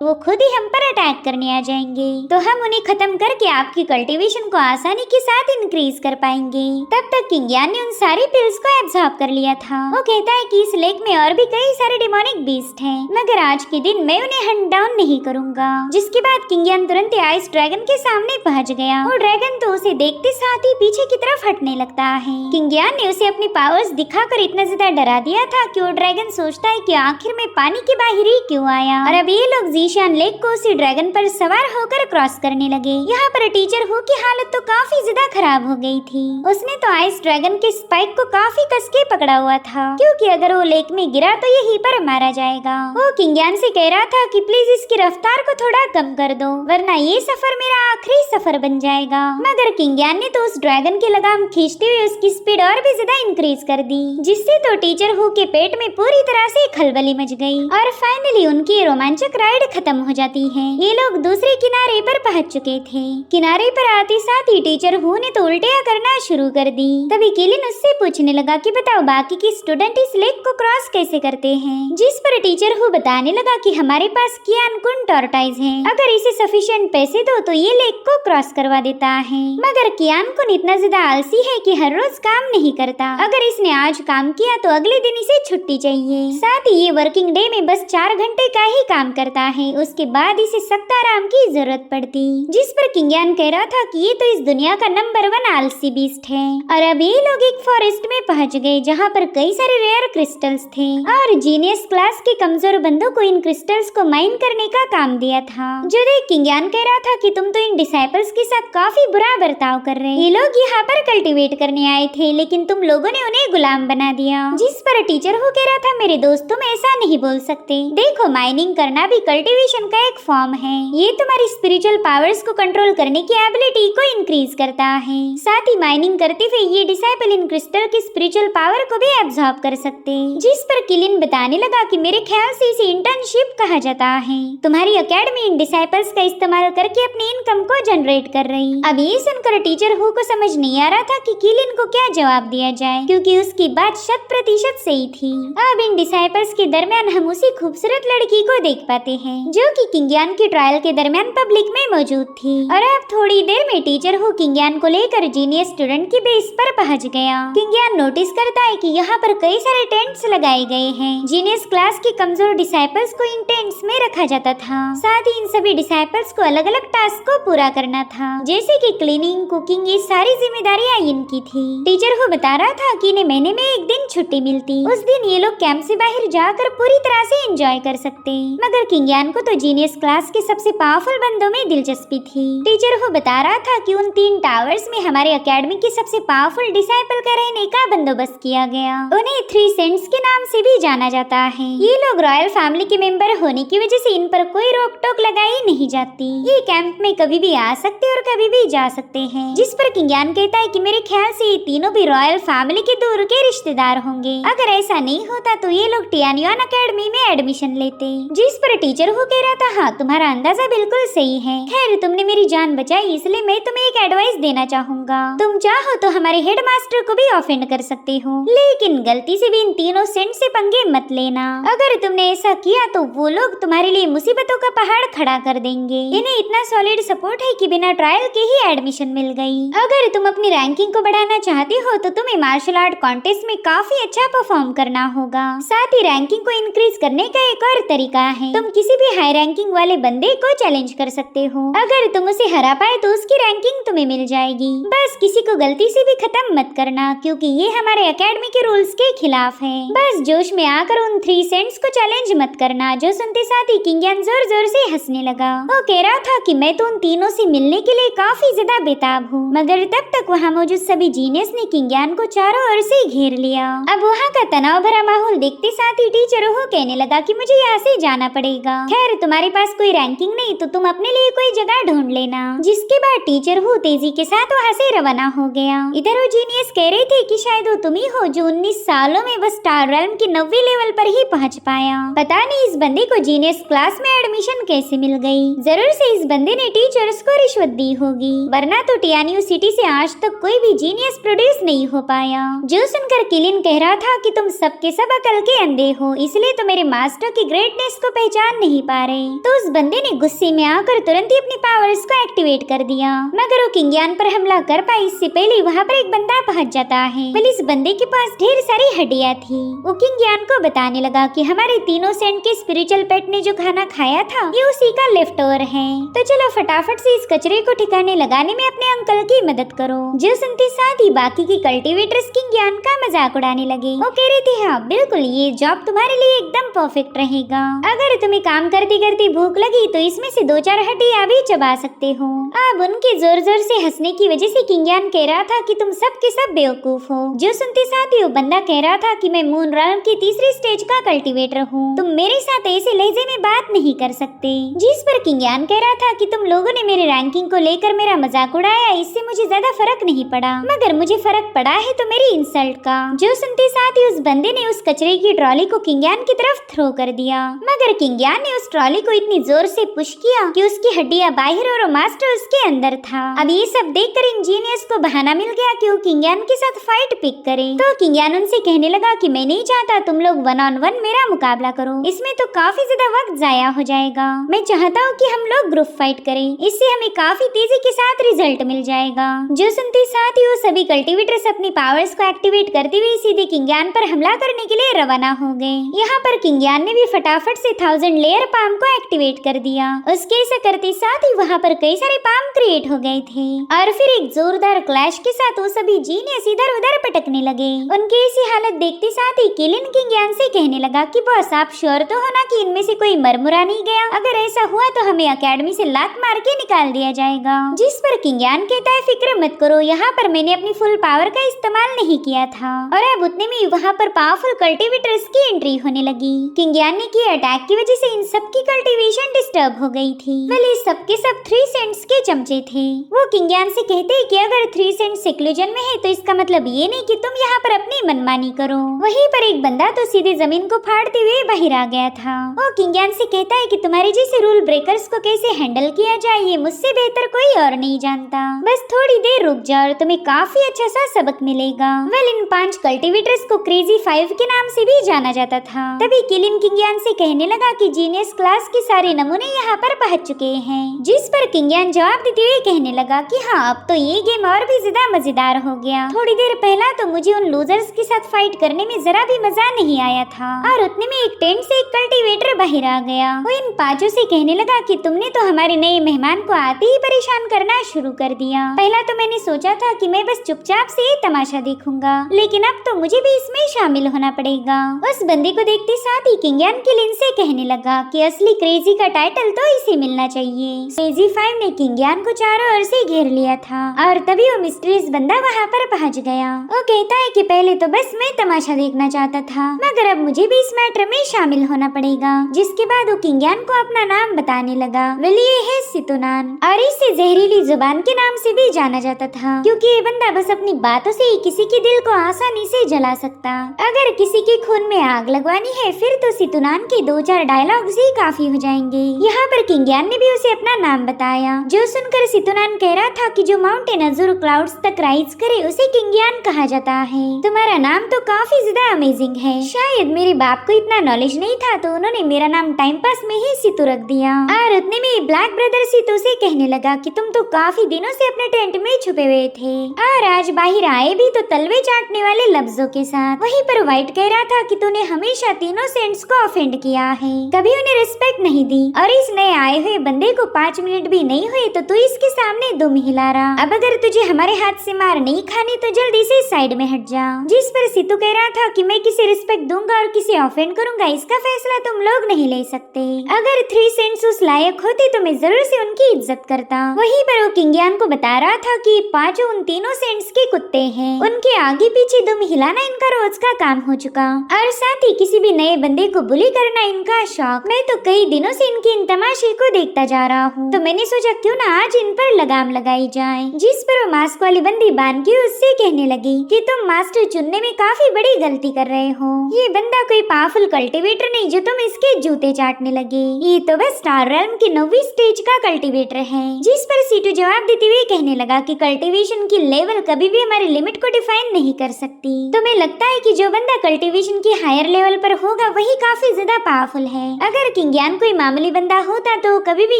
वो खुद ही हम पर अटैक करने आ जाएंगे, तो हम उन्हें खत्म करके आपकी कल्टीवेशन को आसानी के साथ इंक्रीज कर पाएंगे। तब तक किंगयान ने उन सारी पिल्स को एब्जॉर्ब कर लिया था। वो कहता है कि इस लेक में और भी कई सारे डेमोनिक बीस्ट हैं, मगर आज के दिन मैं उन्हें हंट डाउन नहीं करूंगा। जिसके बाद किंगयान तुरंत आइस ड्रैगन के सामने पहुंच गया। वो ड्रैगन तो उसे देखते साथ ही पीछे की तरफ हटने लगता है। किंगयान ने उसे अपनी पावर्स दिखाकर इतना ज्यादा डरा दिया था कि वो ड्रैगन सोचता है कि आखिर में पानी के बाहर ही क्यों आया। और अब ये लोग जीशान लेक को उसी ड्रैगन पर सवार होकर क्रॉस करने लगे। यहाँ पर टीचर हु की हालत तो काफी ज्यादा खराब हो गई थी। उसने तो आइस ड्रैगन के स्पाइक को काफी कस के पकड़ा हुआ था, क्योंकि अगर वो लेक में गिरा तो यहीं पर मारा जाएगा। वो किंगयान से कह रहा था कि प्लीज इसकी रफ्तार को थोड़ा कम कर दो, वरना ये सफर मेरा आखिरी सफर बन जाएगा। मगर किंगयान ने तो उस ड्रैगन की लगाम खींचते हुए उसकी स्पीड और भी ज्यादा इंक्रीज कर दी, जिससे तो टीचर हु के पेट में पूरी तरह से खलबली मच गई। और फाइनली उनकी रोमांचक राइड खत्म हो जाती है। ये लोग दूसरे किनारे पर पहुंच चुके थे। किनारे पर आते साथ ही टीचर हु ने तो उल्टियां करना शुरू कर दी। तभी किलिन उससे पूछने लगा कि बताओ बाकी के स्टूडेंट इस लेक को क्रॉस कैसे करते हैं। जिस पर टीचर हु बताने लगा कि हमारे पास कियान कुन टॉर्टाइज है, अगर इसे सफिशिएंट पैसे दो तो ये लेक को क्रॉस करवा देता है। मगर कियान कुन इतना ज्यादा आलसी है कि हर रोज काम नहीं करता, अगर इसने आज काम किया तो अगले दिन इसे छुट्टी चाहिए। साथ ही ये वर्किंग डे में बस 4 घंटे का ही काम करता है, उसके बाद इसे सख्त आराम की जरूरत पड़ती। जिस पर किंगयान कह रहा था कि ये तो इस दुनिया का नंबर 1 आलसी बीस्ट है। और अब ये लोग एक फॉरेस्ट में पहुंच गए, जहाँ पर कई सारे रेयर क्रिस्टल्स थे और जीनियस क्लास के कमजोर बंदों को इन क्रिस्टल्स को माइन करने का काम दिया था। जो देख किंगयान कह रहा था कि तुम तो इन डिसाइपल्स के साथ काफी बुरा बर्ताव कर रहे, ये लोग यहाँ पर कल्टीवेट करने आए थे, लेकिन तुम लोगों ने उन्हें गुलाम बना दिया। जिस पर टीचर हु कह रहा था मेरे दोस्त तुम ऐसा नहीं बोल सकते, देखो माइनिंग करना भी कल्टीवेशन का एक फॉर्म है, ये तुम्हारी स्पिरिचुअल पावर्स को कंट्रोल करने की एबिलिटी को इंक्रीज करता है। साथ ही माइनिंग करते हुए ये डिसाइपल इन क्रिस्टल की स्पिरिचुअल पावर को भी एब्जॉर्ब कर सकते। जिस पर किलिन बताने लगा कि मेरे ख्याल से इसे इंटर्नशिप कहा जाता है, तुम्हारी एकेडमी इन डिसाइपल्स का इस्तेमाल करके अपनी इनकम को जनरेट कर रही। अब ये सुनकर टीचर हु को समझ नहीं आ रहा था कि किलिन को क्या जवाब दिया जाए, क्योंकि उसकी बात 100% सही थी। अब इन डिसाइपल्स के दरमियान हम उसी खूबसूरत लड़की को देख पाते हैं जो कि किंगयान की ट्रायल के दरमियान पब्लिक में मौजूद थी। और अब थोड़ी देर में टीचर हु किंगयान को लेकर जीनियस स्टूडेंट की बेस पर पहुंच गया। किंगयान नोटिस करता है कि यहाँ पर कई सारे टेंट्स लगाए गए हैं। जीनियस क्लास के कमजोर डिसाइपल्स को इन टेंट्स में रखा जाता था। साथ ही इन सभी डिसाइपल्स को अलग अलग टास्क को पूरा करना था, जैसे कि क्लीनिंग, कुकिंग, ये सारी जिम्मेदारियां इनकी थी। टीचर हु बता रहा था कि इन्हें महीने में एक दिन छुट्टी मिलती, उस दिन ये लोग कैंप से बाहर जाकर पूरी तरह से एंजॉय कर सकते। मगर किंगयान को तो जीनियस क्लास के सबसे पावरफुल बंदों में दिलचस्पी थी। टीचर हु बता रहा था कि उन 3 टावर्स में हमारे एकेडमी के सबसे पावरफुल डिसाइपल का रहने का बंदोबस्त किया गया। उन्हें 3 सेंट्स के नाम से भी जाना जाता है। ये लोग रॉयल फैमिली के मेंबर होने की वजह से इन पर कोई रोक टोक लगाई नहीं जाती। ये कैंप में कभी भी आ सकते और कभी भी जा सकते हैं। जिस पर किंगयान कहता है कि मेरे ख्याल से ये तीनों भी रॉयल फैमिली के दूर के रिश्तेदार होंगे। अगर ऐसा नहीं होता तो ये लोग टियानियन एकेडमी में एडमिशन लेते। जिस पर टीचर हु कह रहा था हाँ तुम्हारा अंदाजा बिल्कुल सही है। खैर तुमने मेरी जान बचाई, इसलिए मैं तुम्हें एक एडवाइस देना चाहूंगा। तुम चाहो तो हमारे हेडमास्टर को भी ऑफेंड कर सकते हो, लेकिन गलती से भी इन तीनों सेंट से पंगे मत लेना। अगर तुमने ऐसा किया तो वो लोग तुम्हारे लिए मुसीबतों का पहाड़ खड़ा कर देंगे। इन्हें इतना सॉलिड सपोर्ट है कि बिना ट्रायल के ही एडमिशन मिल गई। अगर तुम अपनी रैंकिंग को बढ़ाना चाहती हो तो तुम्हें मार्शल आर्ट कॉन्टेस्ट में काफी अच्छा परफॉर्म करना होगा। साथ ही रैंकिंग को इंक्रीज करने का एक और तरीका है, तुम किसी भी हाई रैंकिंग वाले बंदे को चैलेंज कर सकते हो। अगर तुम उसे हरा पाए तो उसकी रैंकिंग तुम्हें मिल जाएगी। बस किसी को गलती से भी खत्म मत करना, क्योंकि ये हमारे एकेडमी के रूल्स के खिलाफ है। बस जोश में आकर उन 3 सेंट्स को चैलेंज मत करना। जो सुनते साथ ही किंगयान जोर जोर से हंसने लगा। वो कह रहा था कि मैं तो उन तीनों से मिलने के लिए काफी ज्यादा बेताब हूँ। मगर तब तक वहाँ मौजूद सभी जीनियस ने किंगयान को चारों ओर से घेर लिया। अब वहाँ का तनाव भरा माहौल देखते साथ ही टीचर वो कहने लगा कि मुझे यहाँ से जाना पड़ेगा। खैर तुम्हारे पास कोई रैंकिंग नहीं तो तुम अपने लिए कोई जगह ढूंढ लेना। जिसके बाद टीचर हु तेजी के साथ वहाँ से रवाना हो गया। इधर वो जीनियस कह रहे थे कि शायद वो तुम ही हो जो 19 सालों में बस स्टार रेल्म के 90 लेवल पर ही पहुँच पाया। पता नहीं इस बंदे को जीनियस क्लास में एडमिशन कैसे मिल गई। जरूर से इस बंदे ने टीचर्स को रिश्वत दी होगी, वरना तो टियानियो सिटी से आज तक कोई भी जीनियस प्रोड्यूस नहीं हो पाया। जो सुनकर किलिन कह रहा था कि तुम सबके सब अकल के अंधे हो, इसलिए तो मेरे मास्टर की ग्रेटनेस को पहचान नहीं पा रहे। तो उस बंदे ने गुस्से में आकर तुरंत ही अपनी पावर्स को एक्टिवेट कर दिया, मगर वो किंगियान पर हमला कर पाई इससे पहले वहाँ पर एक बंदा पहुँच जाता है। वह इस बंदे के पास ढेर सारी हड्डियाँ थी। वो किंगियान को बताने लगा कि हमारे तीनों सेंट के स्पिरिचुअल पेट ने जो खाना खाया था ये उसी का लेफ्ट ओवर है, तो चलो फटाफट से इस कचरे को ठिकाने लगाने में अपने अंकल की मदद करो। जो सुनते साथ ही बाकी की कल्टीवेटर्स किंगियान का मजाक उड़ाने लगे। वो कह रहे थे हाँ बिल्कुल ये जॉब तुम्हारे लिए एकदम परफेक्ट रहेगा। अगर तुम्हें काम करते करते भूख लगी तो इसमें से 2-4 हड्डियाँ भी चबा सकते हो। अब उनके जोर जोर से हंसने की वजह से किंगियान कह रहा था कि तुम सब के सब बेवकूफ हो। जो सुनते साथ ही वो बंदा कह रहा था कि मैं मून रेल्म की तीसरी स्टेज का कल्टीवेटर हूँ, तुम मेरे साथ ऐसे लहजे में बात नहीं कर सकते। जिस पर किंगियान कह रहा था कि तुम लोगों ने मेरे रैंकिंग को लेकर मेरा मजाक उड़ाया, इससे मुझे ज्यादा फर्क नहीं पड़ा, मगर मुझे फर्क पड़ा है तो मेरी इंसल्ट का। जो सुनते साथ ही उस बंदे ने उस कचरे की ट्रॉली को किंगियान की तरफ थ्रो कर दिया, मगर किंगियान ने उस ट्रॉली को इतनी जोर से पुश किया कि उसकी हड्डियां बाहर और मास्टर उसके अंदर था। अब ये सब देखकर इंजीनियर्स को बहाना मिल गया कि वो किंगियान के साथ फाइट पिक करे। तो किंगियान उनसे कहने लगा कि मैं नहीं चाहता तुम लोग 1-on-1 मेरा मुकाबला करो, इसमें तो काफी ज्यादा वक्त जाया हो जाएगा। मैं चाहता हूँ कि हम लोग ग्रुप फाइट करें, इससे हमें काफी तेजी के साथ रिजल्ट मिल जाएगा। जो सुनते साथ ही वो सभी कल्टीवेटर्स अपनी पावर्स को एक्टिवेट करते हुए सीधे किंगियान पर हमला करने के लिए रवाना हो गए। यहाँ पर किंगियान ने भी फटाफट से 1000 लेयर पाम को एक्टिवेट कर दिया। उसके ऐसा करते साथ ही वहाँ पर कई सारे पाम क्रिएट हो गए थे और फिर एक जोरदार क्लैश के साथ वो सभी जीनियस इधर उधर पटकने लगे। उनकी ऐसी हालत देखते साथ ही किलिन किंगियान से कहने लगा कि बॉस आप श्योर तो हो ना कि इनमें से कोई मरमुरा नहीं गया, अगर ऐसा हुआ तो हमें अकेडमी से लात मार के निकाल दिया जाएगा। जिस पर किंगियान कहता है फिक्र मत करो, यहाँ पर मैंने अपनी फुल पावर का इस्तेमाल नहीं किया था। और अब उतने में वहाँ पर पावरफुल कल्टीवेटर्स की एंट्री होने लगी। किंगियान ने किए अटैक की वजह से इन सब की कल्टीवेशन डिस्टर्ब हो गई थी। भले सबके सब 3 सेंट्स के चमचे थे। वो किंगियान से कहते हैं कि अगर 3 सेंट सिक्लूजन में है तो इसका मतलब ये नहीं कि तुम यहाँ पर अपनी मनमानी करो। वहीं पर एक बंदा तो सीधे जमीन को फाड़ते हुए बाहर आ गया था। वो किंगियान से कहता है कि तुम्हारे जैसे रूल ब्रेकर्स को कैसे हैंडल किया जाए ये मुझसे बेहतर कोई और नहीं जानता, बस थोड़ी देर रुक जाओ और तुम्हें काफी अच्छा सा सबक मिलेगा। वेल इन 5 कल्टीवेटर्स को क्रेजी 5 के नाम से भी जाना जाता था। तभी किलिन किंगियान से कहने लगा कि जीनियस क्लास के सारे नमूने यहाँ पर पहुँच चुके हैं। जिस पर किंगियान जवाब देते हुए कहने लगा कि हाँ अब तो ये गेम और भी ज्यादा मजेदार हो गया। थोड़ी देर पहला तो मुझे उन लूजर्स के साथ फाइट करने में जरा भी मजा नहीं आया था और उतने में एक टेंट से एक कल्टीवेटर बाहर आ गया। वो इन 5 से कहने लगा कि तुमने तो हमारे नए मेहमान को आते ही परेशान करना शुरू कर दिया। पहला तो मैंने सोचा था कि मैं बस चुपचाप से तमाशा देखूंगा, लेकिन अब तो मुझे भी इसमें शामिल होना पड़ेगा। उस बंदे को देखते साथ ही किंगियान किलिन से कहने लगा कि असली क्रेजी का टाइटल तो इसे मिलना चाहिए। क्रेजी 5 ने किंगियान को चारों ओर से घेर लिया था और तभी वो मिस्टीरियस बंदा वहाँ पर पहुँच गया। वो कहता है कि पहले तो बस मैं तमाशा देखना चाहता था, मगर अब मुझे भी इस मैटर में शामिल होना पड़ेगा। जिसके बाद वो किंगियान को अपना नाम बताने लगा। वेल ये है सितुनान और इसे जहरीली जुबान के नाम से भी जाना जाता था, क्योंकि ये बंदा बस अपनी बातों से ही किसी के दिल को आसानी से जला सकता। अगर किसी के खून में आग लगवानी है फिर तो सितुनान के 2-4 डायलॉग्स ही काफी हो जाएंगे। यहाँ पर किंगियान ने भी उसे अपना नाम बताया। जो सुनकर सितुनान कह रहा था कि जो माउंटेन अज़ूर क्लाउड्स तक राइज करे उसे किंगियान कहा जाता है। तुम्हारा नाम तो काफी ज्यादा अमेजिंग है। शायद मेरे बाप को इतना नॉलेज नहीं था तो उन्होंने मेरा नाम टाइम पास में ही सितु रख दिया। और उतने में ब्लैक ब्रदर सितु से कहने लगा कि तुम तो काफी दिनों से अपने टेंट में छुपे हुए थे और आज बाहर आए भी तो तलवे चाटने वाले लफ्जों के साथ। वहीं पर व्हाइट कह रहा था कि तूने हमेशा तीनों सेंट्स को ऑफेंड किया है, कभी उन्हें रिस्पेक्ट नहीं दी और इस नए आए हुए बंदे को 5 मिनट भी नहीं हुए तो तू इसके सामने दुम हिला रहा। अब अगर तुझे हमारे हाथ से मार नहीं खानी तो जल्दी से साइड में हट जा। जिस पर सितु कह रहा था कि मैं किसे रिस्पेक्ट दूंगा और किसे ऑफेंड करूंगा इसका फैसला तुम लोग नहीं ले सकते। अगर 3 सेंट्स उस लायक होते तो मैं जरूर से उनकी इज्जत करता। वहीं पर वो किंगियान को बता रहा था कि 5 उन तीनों सेंट्स के कुत्ते हैं, उनके आगे पीछे दुम हिलाना इनका रोज का काम हो चुका और साथ ही किसी भी नए बंदे को बुली करना इनका शौक। मैं तो कई दिनों से इनके इन तमाशे को देखता जा रहा हूँ, तो मैंने सोचा क्यों ना आज इन पर लगाम लगाई जाए। जिस पर वो मास्क वाली बंदी बानक्यू उससे कहने लगी कि तुम मास्टर चुनने में काफी बड़ी गलती कर रहे हो। ये बंदा कोई पावरफुल कल्टीवेटर नहीं जो तुम इसके जूते चाटने लगे। ये तो बस स्टार रेल्म की 9वीं स्टेज का कल्टीवेटर है। जिस पर सीटू जवाब देते हुए कहने लगा कि कल्टीवेशन की लेवल कभी भी हमारे लिमिट को डिफाइन नहीं कर सकती। तुम्हें लगता है कि जो बंदा कल्टीवेशन की हायर लेवल पर होगा वही काफी ज्यादा पावरफुल है। अगर किंग्यान कोई मामूली बंदा होता तो कभी भी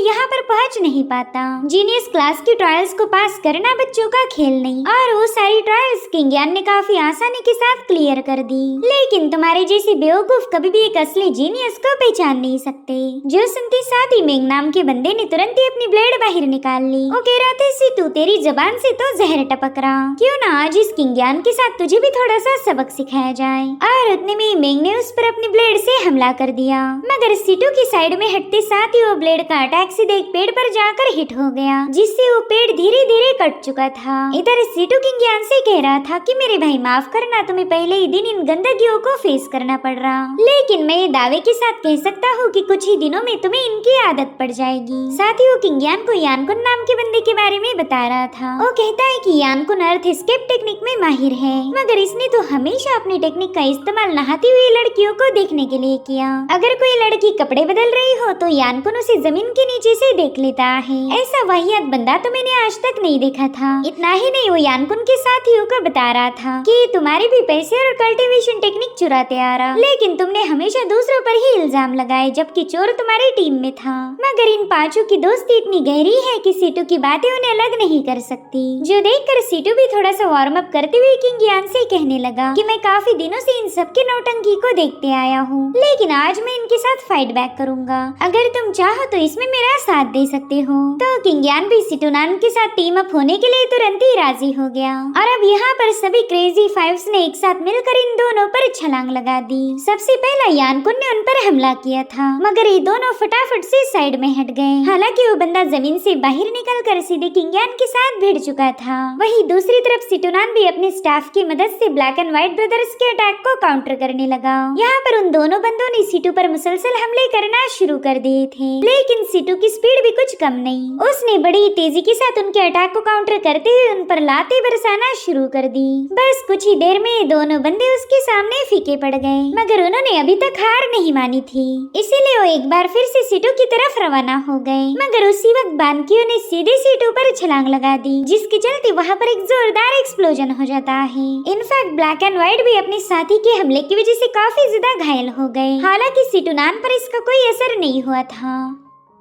यहाँ पर पहुँच नहीं पाता। जीनियस क्लास की ट्रायल्स को पास करना बच्चों का खेल नहीं, और वो सारी ट्रायल्स किंग्यान ने काफी आसानी के साथ क्लियर कर दी। लेकिन तुम्हारे जैसे बेवकूफ कभी भी एक असली जीनियस को पहचान नहीं सकते। जो सुनते साथ ही मेंग नाम के बंदे ने तुरंत ही अपनी ब्लेड बाहर निकाल ली। वो कह रहा था सीतू तेरी जबान से तो जहर टपक रहा, क्यों ना आज इस किंग्यान के साथ तुझे भी थोड़ा सा सबक सिखाया जाए। और उतने में मेंग ने उस पर अपनी ब्लेड से हमला कर दिया, मगर सीटू की साइड में हटते साथ ही वो ब्लेड का अटैक सीधे एक पेड़ पर जाकर हिट हो गया, जिससे वो पेड़ धीरे धीरे कट चुका था। इधर सीटू किंग्यान से कह रहा था कि मेरे भाई माफ करना, तुम्हें पहले ही दिन इन गंदगियों को फेस करना पड़ रहा, लेकिन मैं ये दावे के साथ कह सकता हूँ कि कुछ ही दिनों में तुम्हें इनकी आदत पड़ जाएगी। साथ ही वो किंग्यान को यानकुन नाम के बंदे के बारे में बता रहा था। वो कहता है कि यानकुन अर्थ एस्केप टेक्निक में माहिर है, मगर इसने तो हमेशा अपनी टेक्निक का इस्तेमाल नहाती हुई लड़कियों को देखने के लिए किया। अगर कोई लड़की कपड़े बदल रही हो तो यानकुन उसे जमीन के नीचे से देख लेता है। ऐसा वाहियात बंदा तो मैंने आज तक नहीं देखा था। इतना ही नहीं, वो यानकुन के साथियों को बता रहा था कि तुम्हारे भी पैसे और कल्टीवेशन टेक्निक चुराते आ रहा, लेकिन तुमने हमेशा दूसरों पर ही इल्जाम लगाए, जबकि चोर तुम्हारी टीम में था। मगर इन पांचों की दोस्ती इतनी गहरी है कि सीटू की बातें उन्हें अलग नहीं कर सकती। जो देखकर सीटू भी थोड़ा सा वार्म अप करते हुए किंग्यान से कहने लगा कि मैं काफी दिनों से इन सब के नौटंकी को देखते आया हूँ, लेकिन आज मैं इनके साथ फाइट बैक करूंगा। अगर तुम चाहो तो इसमें मेरा साथ दे सकते हो। तो किंग्यान भी सीटूनान के साथ टीम अप होने के लिए तुरंत ही राजी हो गया, और अब यहाँ पर सभी क्रेजी फाइव्स ने एक साथ मिलकर इन दोनों पर छलांग लगा दी। सबसे पहला यानकुन ने उन पर हमला किया था, मगर ये दोनों फटाफट से साइड में हट गए। हालांकि वो बंदा जमीन से बाहर निकलकर सीधे किंग्यान के साथ भिड़ चुका था। वहीं दूसरी तरफ सीटूनान भी अपने स्टाफ की मदद से ब्लैक एंड व्हाइट ब्रदर्स के अटैक को काउंटर करने लगा। यहाँ पर उन दोनों बंदों ने सीटू पर मुसलसल हमले करना शुरू कर दिए थे, लेकिन सीटू की स्पीड भी कुछ कम नहीं। उसने बड़ी तेजी के साथ उनके अटैक को काउंटर करते हुए उन पर लाते बरसाना शुरू कर दी। बस कुछ ही देर में दोनों बंदे उसके सामने फीके पड़ गए, मगर उन्होंने अभी तक हार नहीं मानी थी, इसीलिए वो एक बार फिर से सीटू की तरफ रवाना हो गए। मगर उसी वक्त बानक्यू ने सीधे सीटू पर छलांग लगा दी, जिसके चलते वहाँ पर एक जोरदार एक्सप्लोजन हो जाता है। इनफैक्ट ब्लैक एंड व्हाइट भी अपने साथी के हमले की वजह से काफी ज्यादा घायल हो गए। हालांकि सीटूनान पर इसका कोई असर नहीं हुआ था।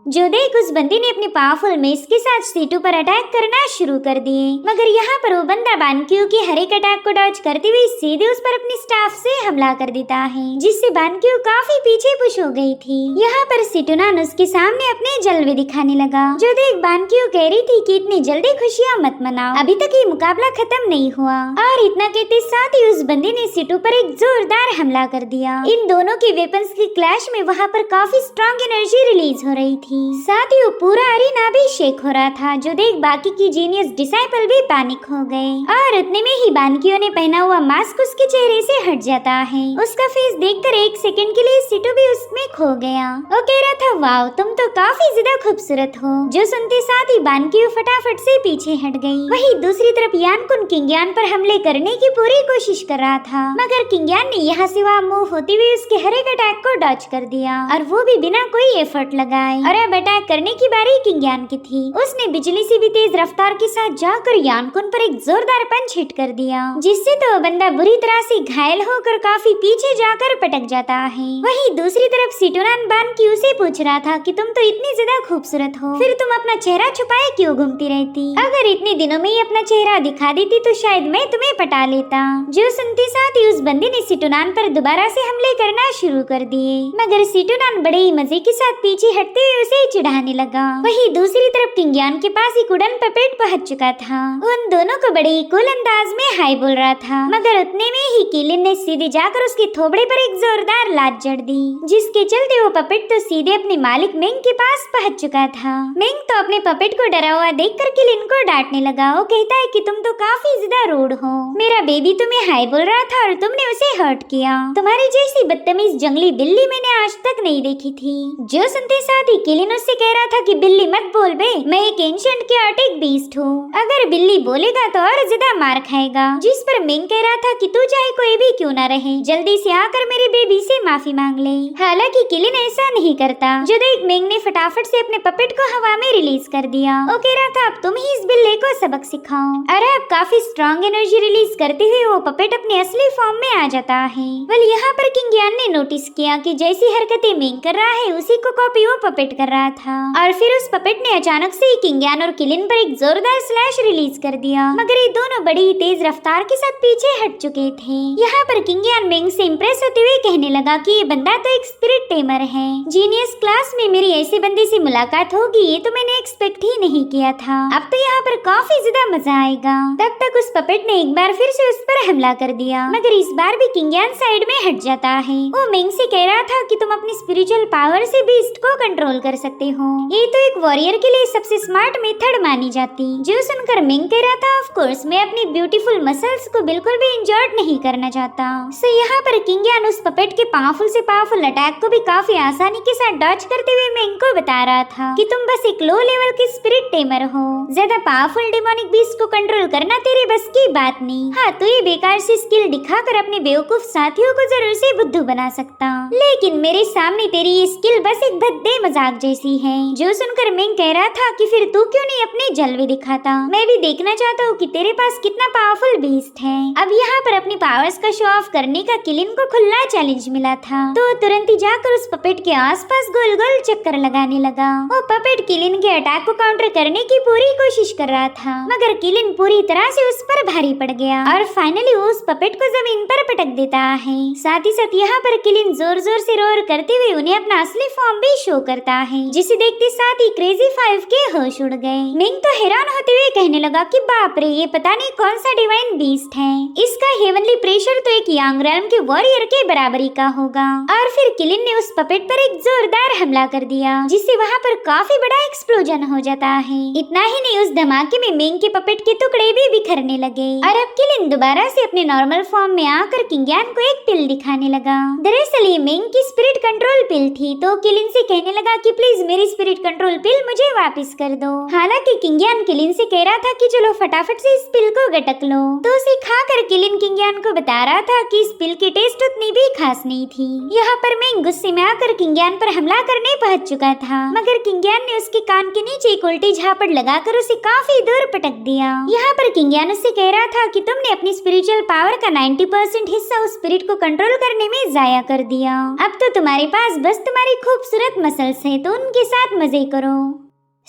जो देख उस बंदी ने अपने पावरफुल मेस के साथ सीटू पर अटैक करना शुरू कर दिए, मगर यहाँ पर वो बंदा बानक्यू के हर एक अटैक को डॉज करते हुए सीधे उस पर अपनी स्टाफ से हमला कर देता है, जिससे बानक्यू काफी पीछे पुश हो गई थी। यहाँ पर सीटूनान उसके सामने अपने जलवे दिखाने लगा। जो देख बानक्यू कह रही थी कि इतनी जल्दी खुशियाँ मत मनाओ, अभी तक ये मुकाबला खत्म नहीं हुआ। और इतना कहते साथ ही उस बंदी ने सीटू पर एक जोरदार हमला कर दिया। इन दोनों के वेपन्स की क्लैश में वहाँ पर काफी स्ट्रॉन्ग एनर्जी रिलीज हो रही थी। साथ ही वो पूरा अरीना भी शेक हो रहा था। जो देख बाकी की जीनियस डिसाइपल भी पैनिक हो गए, और उतने में ही बानक्यू ने पहना हुआ मास्क उसके चेहरे से हट जाता है। उसका फेस देखकर एक सेकंड के लिए सीटू भी उसमें खो गया। वो कह रहा था वाओ तुम तो काफी ज्यादा खूबसूरत हो। जो सुनते साथ ही बानक्यू फटाफट से पीछे हट गई। वहीं दूसरी तरफ यानकुन किंग्यान पर हमले करने की पूरी कोशिश कर रहा था, मगर किंग्यान ने यहाँ से वहाँ मूव होते हुए उसके हर एक अटैक को डॉज कर दिया, और वो भी बिना कोई एफर्ट लगाए। और अब अटैक करने की बारी किंग्यान की थी। उसने बिजली से भी तेज रफ्तार के साथ जाकर यानकुन पर एक जोरदार पंच हिट कर दिया, जिससे तो बंदा बुरी तरह से घायल होकर काफी पीछे जाकर पटक जाता है। वहीं दूसरी तरफ सीटूनान बानक्यू से पूछ रहा था कि तुम तो इतनी ज्यादा खूबसूरत हो, फिर तुम अपना चेहरा छुपाए क्यों घूमती रहती? अगर इतने दिनों में ही अपना चेहरा दिखा देती तो शायद मैं तुम्हें पटा लेता। जो सुनते साथ ही उस बंदी ने सीटूनान पर दोबारा से हमले करना शुरू कर दिए, मगर सीटूनान बड़े ही मजे के साथ पीछे हटते हुए उसे चिढ़ाने लगा। वहीं दूसरी तरफ किंगयान के पास एक उड़न पपेट पहुंच चुका था। उन दोनों को बड़े कूल अंदाज में हाय बोल रहा था, मगर उतने में ही किलिन ने सीधे जाकर उसके थोबड़े पर एक जोरदार लात जड़ दी, जिसके चलते वो पपेट तो सीधे अपने मालिक मेंग के पास पहुंच चुका था। मेंग तो अपने पपेट को डरा हुआ देखकर किलिन को डांटने लगा। वो कहता है कि तुम तो काफी ज्यादा रूड हो, मेरा बेबी तुम्हें हाय बोल रहा था और तुमने उसे हर्ट किया। तुम्हारी जैसी बदतमीज जंगली बिल्ली मैंने आज तक नहीं देखी थी। जो सुनते साथ ही किलिन उससे कह रहा था कि बिल्ली मत बोल बे, मैं एक एंशिएंट क्योटिक बीस्ट हूँ, अगर बिल्ली बोलेगा तो और ज्यादा मार खाएगा। जिस पर मेंग कह रहा था कि तू चाहे कोई भी क्यों ना रहे, जल्दी से आकर मेरे बेबी से माफी मांग ले। हालांकि किलिन ऐसा नहीं करता। जो देख मेंग ने फटाफट से अपने पपेट को हवा में रिलीज कर दिया। वो कह रहा था अब तुम ही इस बिल्ली को सबक सिखाओ। अरे अब काफी स्ट्रॉन्ग एनर्जी रिलीज करते हुए वो पपेट अपने असली फॉर्म में आ जाता है। वेल यहाँ पर किंगयान ने नोटिस किया कि जैसी हरकतें मेंग कर रहा है उसी को कॉपी वो पपेट कर रहा था, और फिर उस पपेट ने अचानक से ही किंगयान और किलिन पर एक जोरदार स्लैश रिलीज कर दिया। मगर ये दोनों बड़ी ही तेज रफ्तार के साथ पीछे हट चुके थे। यहाँ पर किंगयान मेंग से इम्प्रेस होते हुए कहने लगा कि ये बंदा तो एक स्पिरिट टेमर है। जीनियस क्लास में मेरी ऐसे बंदे से मुलाकात होगी ये तो मैंने एक्सपेक्ट ही नहीं किया था। अब तो यहाँ पर काफी ज्यादा मजा आएगा। तब तक उस पपेट ने एक बार फिर से उस पर हमला कर दिया, मगर इस बार भी किंगयान साइड में हट जाता है। वो मेंग से कह रहा था कि तुम अपनी स्पिरिचुअल पावर से बीस्ट को कंट्रोल कर सकते हो, ये तो एक वॉरियर के लिए सबसे स्मार्ट मेथड मानी जाती। जो सुनकर मेंग कह रहा था ऑफ कोर्स मैं अपनी ब्यूटीफुल मसल्स को बिल्कुल भी इंजर्ड नहीं करना चाहता। सो यहाँ पर किंगयान उस पपेट के पावरफुल से पावरफुल अटैक को भी काफी आसानी के साथ डॉज करते हुए मेंग को बता रहा था कि तुम बस एक लो लेवल के स्पिरिट टेमर हो, ज्यादा पावरफुल डेमोनिक बीस्ट को कंट्रोल करना तेरे बस की बात नहीं। हाँ तो ये बेकार सी स्किल दिखाकर अपने बेवकूफ साथियों को जरूर से बुद्धू बना सकता, लेकिन मेरे सामने तेरी ये स्किल बस एक भद्दे मजाक जैसी है। जो सुनकर मेंग कह रहा था कि फिर तू क्यों नहीं अपने जलवे दिखाता, मैं भी देखना चाहता हूँ कि तेरे पास कितना पावरफुल बीस्ट है। अब यहाँ पर अपनी पावर्स का शो ऑफ करने का किलिन को खुला चैलेंज मिला था, तो तुरंत ही जाकर उस पपेट के आसपास गोल गोल चक्कर लगाने लगा। वो पपेट किलिन के अटैक को काउंटर करने की पूरी कोशिश कर रहा था, मगर किलिन पूरी तरह से उस पर भारी पड़ गया और फाइनली उस पपेट को जमीन पर पटक देता है। साथ ही साथ यहाँ पर किलिन जोर जोर से रोर करते हुए उन्हें अपना असली फॉर्म भी शो करता है, जिसे देखते साथ ही क्रेजी 5 के होश उड़ गए। मेंग तो हैरान होते हुए कहने लगा कि बाप रे ये पता नहीं कौन सा डिवाइन बीस्ट है, इसका हेवनली प्रेशर तो एक यांग रेल्म के वॉरियर के बराबरी का होगा। और फिर किलिन ने उस पपेट पर एक जोरदार हमला कर दिया, जिससे वहाँ पर काफी बड़ा एक्सप्लोजन हो जाता है। इतना ही नहीं उस धमाके में मेंग के पपेट के टुकड़े भी बिखरने लगे और अब किलिन दोबारा से अपने नॉर्मल फॉर्म में आकर किंगयान को एक पिल दिखाने लगा। दरअसल ये मेंग की स्पिरिट कंट्रोल पिल थी, तो किलिन से कहने लगा कि प्लीज मेरी स्पिरिट कंट्रोल पिल मुझे वापस कर दो। हालांकि किंगयान किलिन से कह रहा था कि चलो फटाफट से इस पिल को गटक लो, तो उसे खाकर किलिन किंगयान को बता रहा था कि इस पिल की टेस्ट उतनी भी खास नहीं थी। यहाँ पर मेंग गुस्से में आकर किंगयान पर हमला करने पहुंच चुका था, मगर किंगयान ने उसके कान के नीचे एक उल्टी झापड़ लगाकर उसे काफी दूर पटक दिया। यहाँ पर किंगयान उससे कह रहा था कि तुमने अपनी स्पिरिचुअल पावर का 90% हिस्सा उस स्पिरिट को कंट्रोल करने में जाया कर दिया। अब तो तुम्हारे पास बस तुम्हारी खूबसूरत मसल्स हैं, तो उनके साथ मजे करो।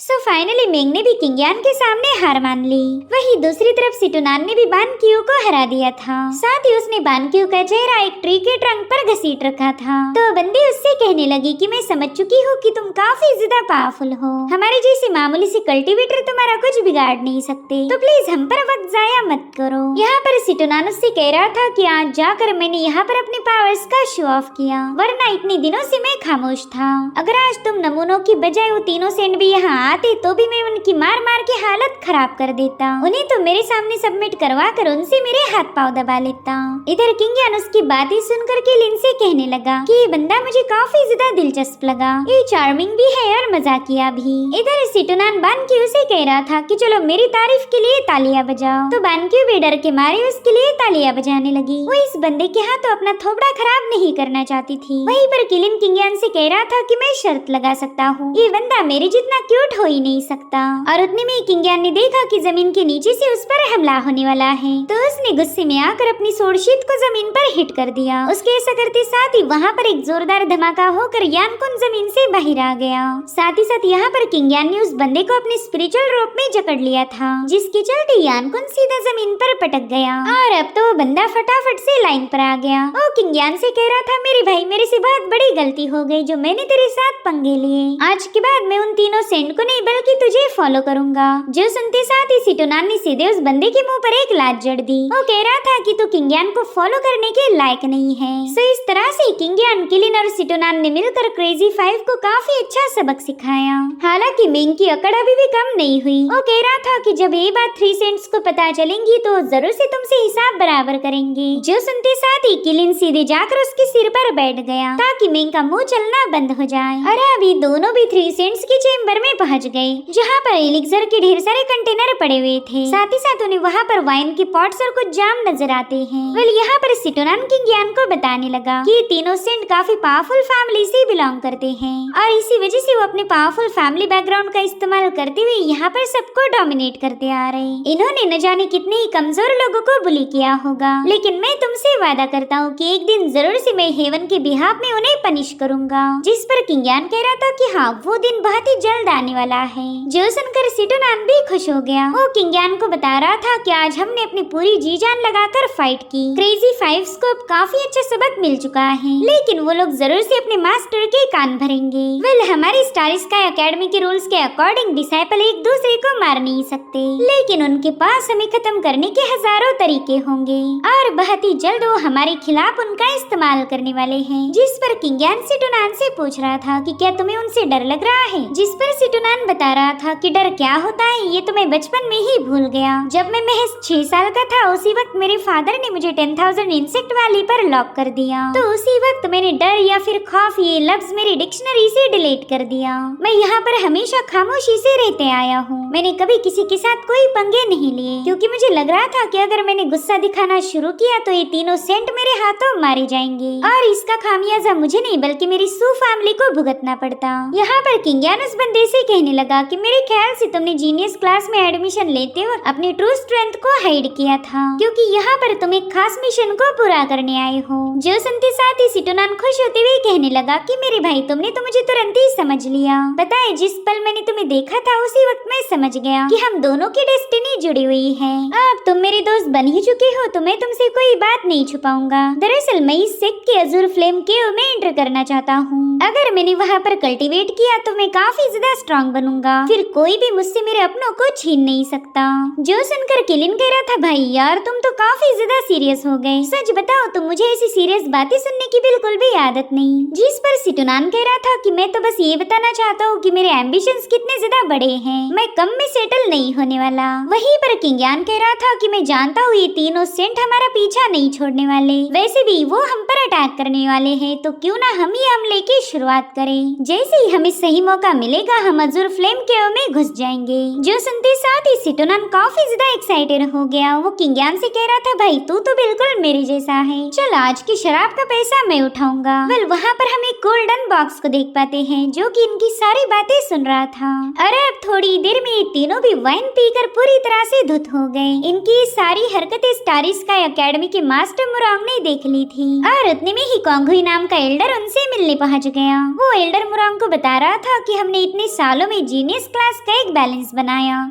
सो फाइनली मेंग ने भी किंगयान के सामने हार मान ली। वहीं दूसरी तरफ सिटुनान ने भी बान क्यू को हरा दिया था। साथ ही उसने बान क्यू का चेहरा एक ट्री के ट्रंक पर घसीट रखा था। तो बंदी उससे कहने लगी कि मैं समझ चुकी हूँ कि तुम काफी ज्यादा पावरफुल हो, हमारे जैसे मामूली से कल्टीवेटर तुम्हारा कुछ बिगाड़ नहीं सकते, तो प्लीज हम पर वक्त जाया मत करो। यहाँ पर सिटुनान उससे कह रहा था कि आज जाकर मैंने यहाँ पर अपने पावर्स का शो ऑफ किया, वरना इतने दिनों से मैं खामोश था। अगर आज तुम नमूनों की बजाय वो तीनों सेंड भी यहाँ आते तो भी मैं उनकी मार मार के हालत खराब कर देता, उन्हें तो मेरे सामने सबमिट करवा कर उनसे मेरे हाथ पांव दबा लेता। इधर किंगयान उसकी बातें सुनकर किलिन से कहने लगा कि ये बंदा मुझे काफी ज्यादा दिलचस्प लगा, ये चार्मिंग भी है और मजाकिया भी। इधर सिटुनान बानक्यू से कह रहा था कि चलो मेरी तारीफ के लिए तालियां बजाओ, तो बानक्यू भी डर के मारे उसके लिए तालियां बजाने लगी। वो इस बंदे के हाथ तो अपना थोबड़ा खराब नहीं करना चाहती थी। वहीं पर किलिन किंगयान से कह रहा था कि मैं शर्त लगा सकता हूँ, ये बंदा मेरे जितना क्यूट टेलीपोर्ट हो ही नहीं सकता। और उतने में किंग्यान ने देखा कि जमीन के नीचे से उस पर हमला होने वाला है, तो उसने गुस्से में आकर अपनी स्वॉर्ड शील्ड को जमीन पर हिट कर दिया। उसके ऐसा करते साथ ही वहाँ पर एक जोरदार धमाका होकर यानकुन जमीन से बाहर आ गया। साथ ही साथ यहाँ पर किंग्यान ने उस बंदे को अपने स्पिरिचुअल रोप में जकड़ लिया था, जिसके चलते यानकुन सीधा जमीन पर पटक गया। और अब तो वो बंदा फटाफट से लाइन पर आ गया। वो किंग्यान से कह रहा था, मेरे भाई मेरे से बहुत बड़ी गलती हो गई जो मैंने तेरे साथ पंगे लिए। आज के बाद मैं उन तीनों सेंट को नहीं बल्कि तुझे फॉलो करूंगा। जो सुनते साथ ही सिटोनान ने सीधे उस बंदे के मुंह पर एक लात जड़ दी। वो कह रहा था कि तू किंग्यान को फॉलो करने के लायक नहीं है। सो इस तरह से किंग्यान, किलिन और सिटोनान ने मिलकर क्रेजी 5 को काफी अच्छा सबक सिखाया। हालांकि मेंग की अकड़ अभी भी कम नहीं हुई। वो कह रहा था कि जब ये बात 3 सेंट्स को पता चलेंगी तो जरूर से तुमसे हिसाब बराबर करेंगे। जो सुनते साथ ही किलिन सीधे जाकर उसके सिर पर बैठ गया ताकि मेंग का मुंह चलना बंद हो जाए। अरे अभी दोनों भी 3 सेंट्स की चेम्बर में पहुंच गए, जहाँ पर एलिक्सर के ढेर सारे कंटेनर पड़े हुए थे। साथ ही साथ उन्हें वहाँ पर वाइन के पॉट्स और कुछ जाम नजर आते हैं। वेल यहाँ पर सिटोनान किंग्यान को बताने लगा कि ये तीनों सेंट काफी पावरफुल फैमिली से बिलोंग करते हैं और इसी वजह से वो अपने पावरफुल फैमिली बैकग्राउंड का इस्तेमाल करते हुए यहाँ पर सबको डोमिनेट करते आ रहे हैं। इन्होंने न जाने कितने ही कमजोर लोगों को बुली किया होगा, लेकिन मैं तुमसे वादा करता हूँ कि एक दिन जरूर से मैं हेवन के बिहाफ में उन्हें पनिश करूंगा। जिस पर किंग्यान कह रहा था कि हाँ, वो दिन बहुत ही जल्द आने वाला है। जो सुनकर सिटोनान भी खुश हो गया। वो किंग्यान को बता रहा था कि आज हमने अपनी पूरी जी जान लगाकर फाइट की। क्रेजी 5 को अब काफी अच्छा सबक मिल चुका है, लेकिन वो लोग जरूर से अपने मास्टर के कान भरेंगे। वेल हमारी स्टार स्काई एकेडमी के रूल्स के अकॉर्डिंग डिसाइपल एक दूसरे को मार नहीं सकते, लेकिन उनके पास हमें खत्म करने के हजारों तरीके होंगे और बहुत ही जल्द वो हमारे खिलाफ उनका इस्तेमाल करने वाले हैं। जिस पर किंग्यान सिटोनान से पूछ रहा था कि क्या तुम्हें उनसे डर लग रहा है। जिस पर सिटोनान बता रहा था कि डर क्या होता है ये तो मैं बचपन में ही भूल गया। जब मैं महज 6 साल का था उसी वक्त मेरे फादर ने मुझे 10,000 इंसेक्ट वाली पर लॉक कर दिया, तो उसी वक्त मैंने डर या फिर खौफ ये लफ्ज मेरी डिक्शनरी से डिलीट कर दिया। मैं यहाँ पर हमेशा खामोशी से रहते आया हूँ। मैंने कभी किसी के साथ कोई पंगे नहीं लिए, क्योंकि मुझे लग रहा था कि अगर मैंने गुस्सा दिखाना शुरू किया तो ये तीनों सेंट मेरे हाथों मारे जाएंगे और इसका खामियाजा मुझे नहीं बल्कि मेरी सू फैमिली को भुगतना पड़ता। यहाँ पर किंग्यान उस बंदे से कहने लगा कि मेरे ख्याल से तुमने जीनियस क्लास में एडमिशन लेते वक्त अपनी ट्रू स्ट्रेंथ को हाइड किया था, क्योंकि यहाँ पर तुम एक खास मिशन को पूरा करने आए हो। जो सुनते साथ ही सिटोनान खुश होते हुए कहने लगा कि मेरे भाई तुमने तो मुझे तुरंत ही समझ लिया। पता है जिस पल मैंने तुम्हें देखा था उसी वक्त मैं समझ गया कि हम दोनों की डेस्टिनी जुड़ी हुई है। अब तुम मेरे दोस्त बन ही चुके हो तो मैं तुमसे कोई बात नहीं छुपाऊंगा। दरअसल मैं इस सेक्ट के अजूर फ्लेम केव में एंटर करना चाहता हूँ। अगर मैंने वहाँ पर कल्टीवेट किया तो मैं काफी ज्यादा स्ट्रॉन्ग बनूंगा, फिर कोई भी मुझसे मेरे अपनों को छीन नहीं सकता। जो सुनकर किलिन कह रहा था, भाई यार तुम तो काफी ज्यादा सीरियस हो गए। सच बताओ तो मुझे ऐसी सीरियस बातें सुनने की बिल्कुल भी आदत नहीं। जिस पर सिटोनान कह रहा था कि मैं तो बस ये बताना चाहता हूँ कि मेरे एम्बिशंस कितने ज्यादा बड़े हैं, मैं कम में सेटल नहीं होने वाला। वहीं पर किंग्यान कह रहा था कि मैं जानता हूँ ये तीनों सेंट हमारा पीछा नहीं छोड़ने वाले, वैसे भी वो हम पर अटैक करने वाले हैं, तो क्यों ना हम ही हमले की शुरुआत करें। जैसे ही हमें सही मौका मिलेगा हम अजूर फ्लेम केव में घुस जाएंगे। जो सुनते साथ ही सिटोनान काफी ज्यादा एक्साइटेड हो गया। वो किंग्यान से कह रहा था, भाई तू तो बिल्कुल मेरे जैसा है, चल आज की शराब का पैसा मैं उठाऊंगा। वेल वहाँ पर हम एक गोल्डन बॉक्स को देख पाते हैं जो कि इनकी सारी बातें सुन रहा था। अरे अब थोड़ी देर में ये तीनों भी वाइन पीकर पूरी तरह से धुत हो गए। इनकी सारी हरकतें स्टार स्काई एकेडमी के मास्टर मुरांग ने देख ली थी और उतने में ही कोंगहुई नाम का एल्डर उनसे मिलने पहुंच गया। वो एल्डर मुरांग को बता रहा था कि हमने इतने सालों में जीनियस क्लास का एक बैलेंस बनाया,